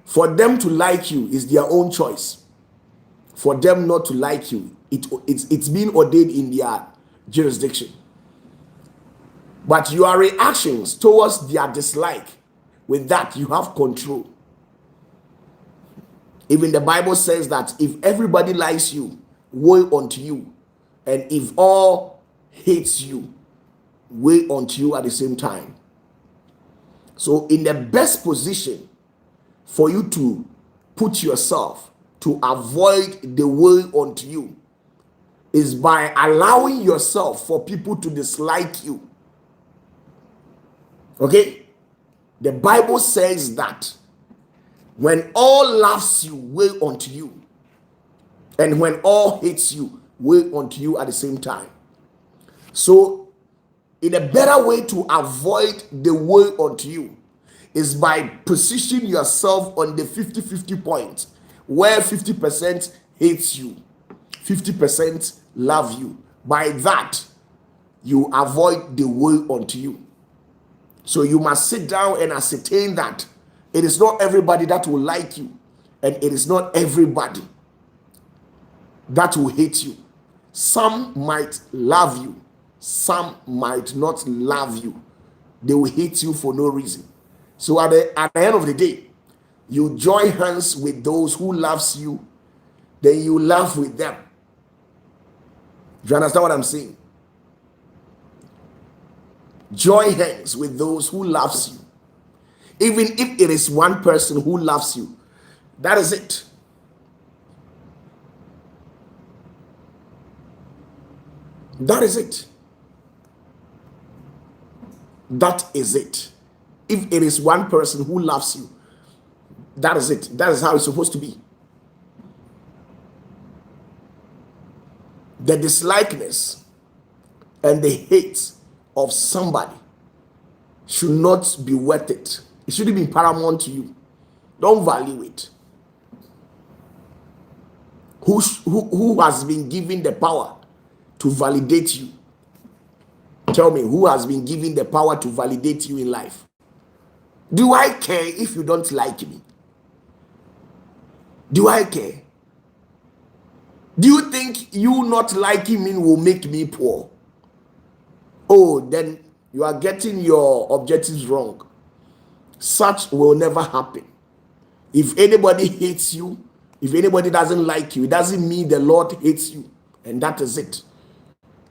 for them to like you is their own choice. For them not to like you, it's been ordained in their jurisdiction. But your reactions towards their dislike, with that you have control. Even the Bible says that if everybody likes you, woe unto you. And if all hates you, woe unto you at the same time. So in the best position for you to put yourself to avoid the woe unto you is by allowing yourself for people to dislike you. Okay? The Bible says that when all loves you, woe unto you. And when all hates you, woe unto you at the same time. So, in a better way to avoid the woe unto you is by positioning yourself on the 50-50 point, where 50% hates you, 50% love you. By that, you avoid the woe unto you. So you must sit down and ascertain that it is not everybody that will like you, and it is not everybody that will hate you. Some might love you, some might not love you. They will hate you for no reason. So at the end of the day, you join hands with those who loves you, then you laugh with them. Do you understand what I'm saying? Join hands with those who loves you. Even if it is one person who loves you, that is it. That is it. That is it. If it is one person who loves you, that is it. That is how it's supposed to be. The dislikeness and the hate of somebody should not be worth it. It shouldn't be paramount to you. Don't value it. Who has been given the power to validate you? Tell me, who has been given the power to validate you in life? Do I care if you don't like me? Do I care? Do you think you not liking me will make me poor? Oh, then you are getting your objectives wrong. Such will never happen. If anybody hates you, if anybody doesn't like you, it doesn't mean the Lord hates you. And that is it.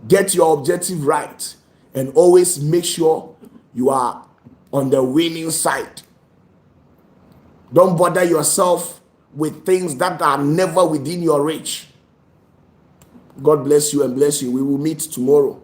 Get your objective right and always make sure you are on the winning side. Don't bother yourself with things that are never within your reach. God bless you and bless you. We will meet tomorrow.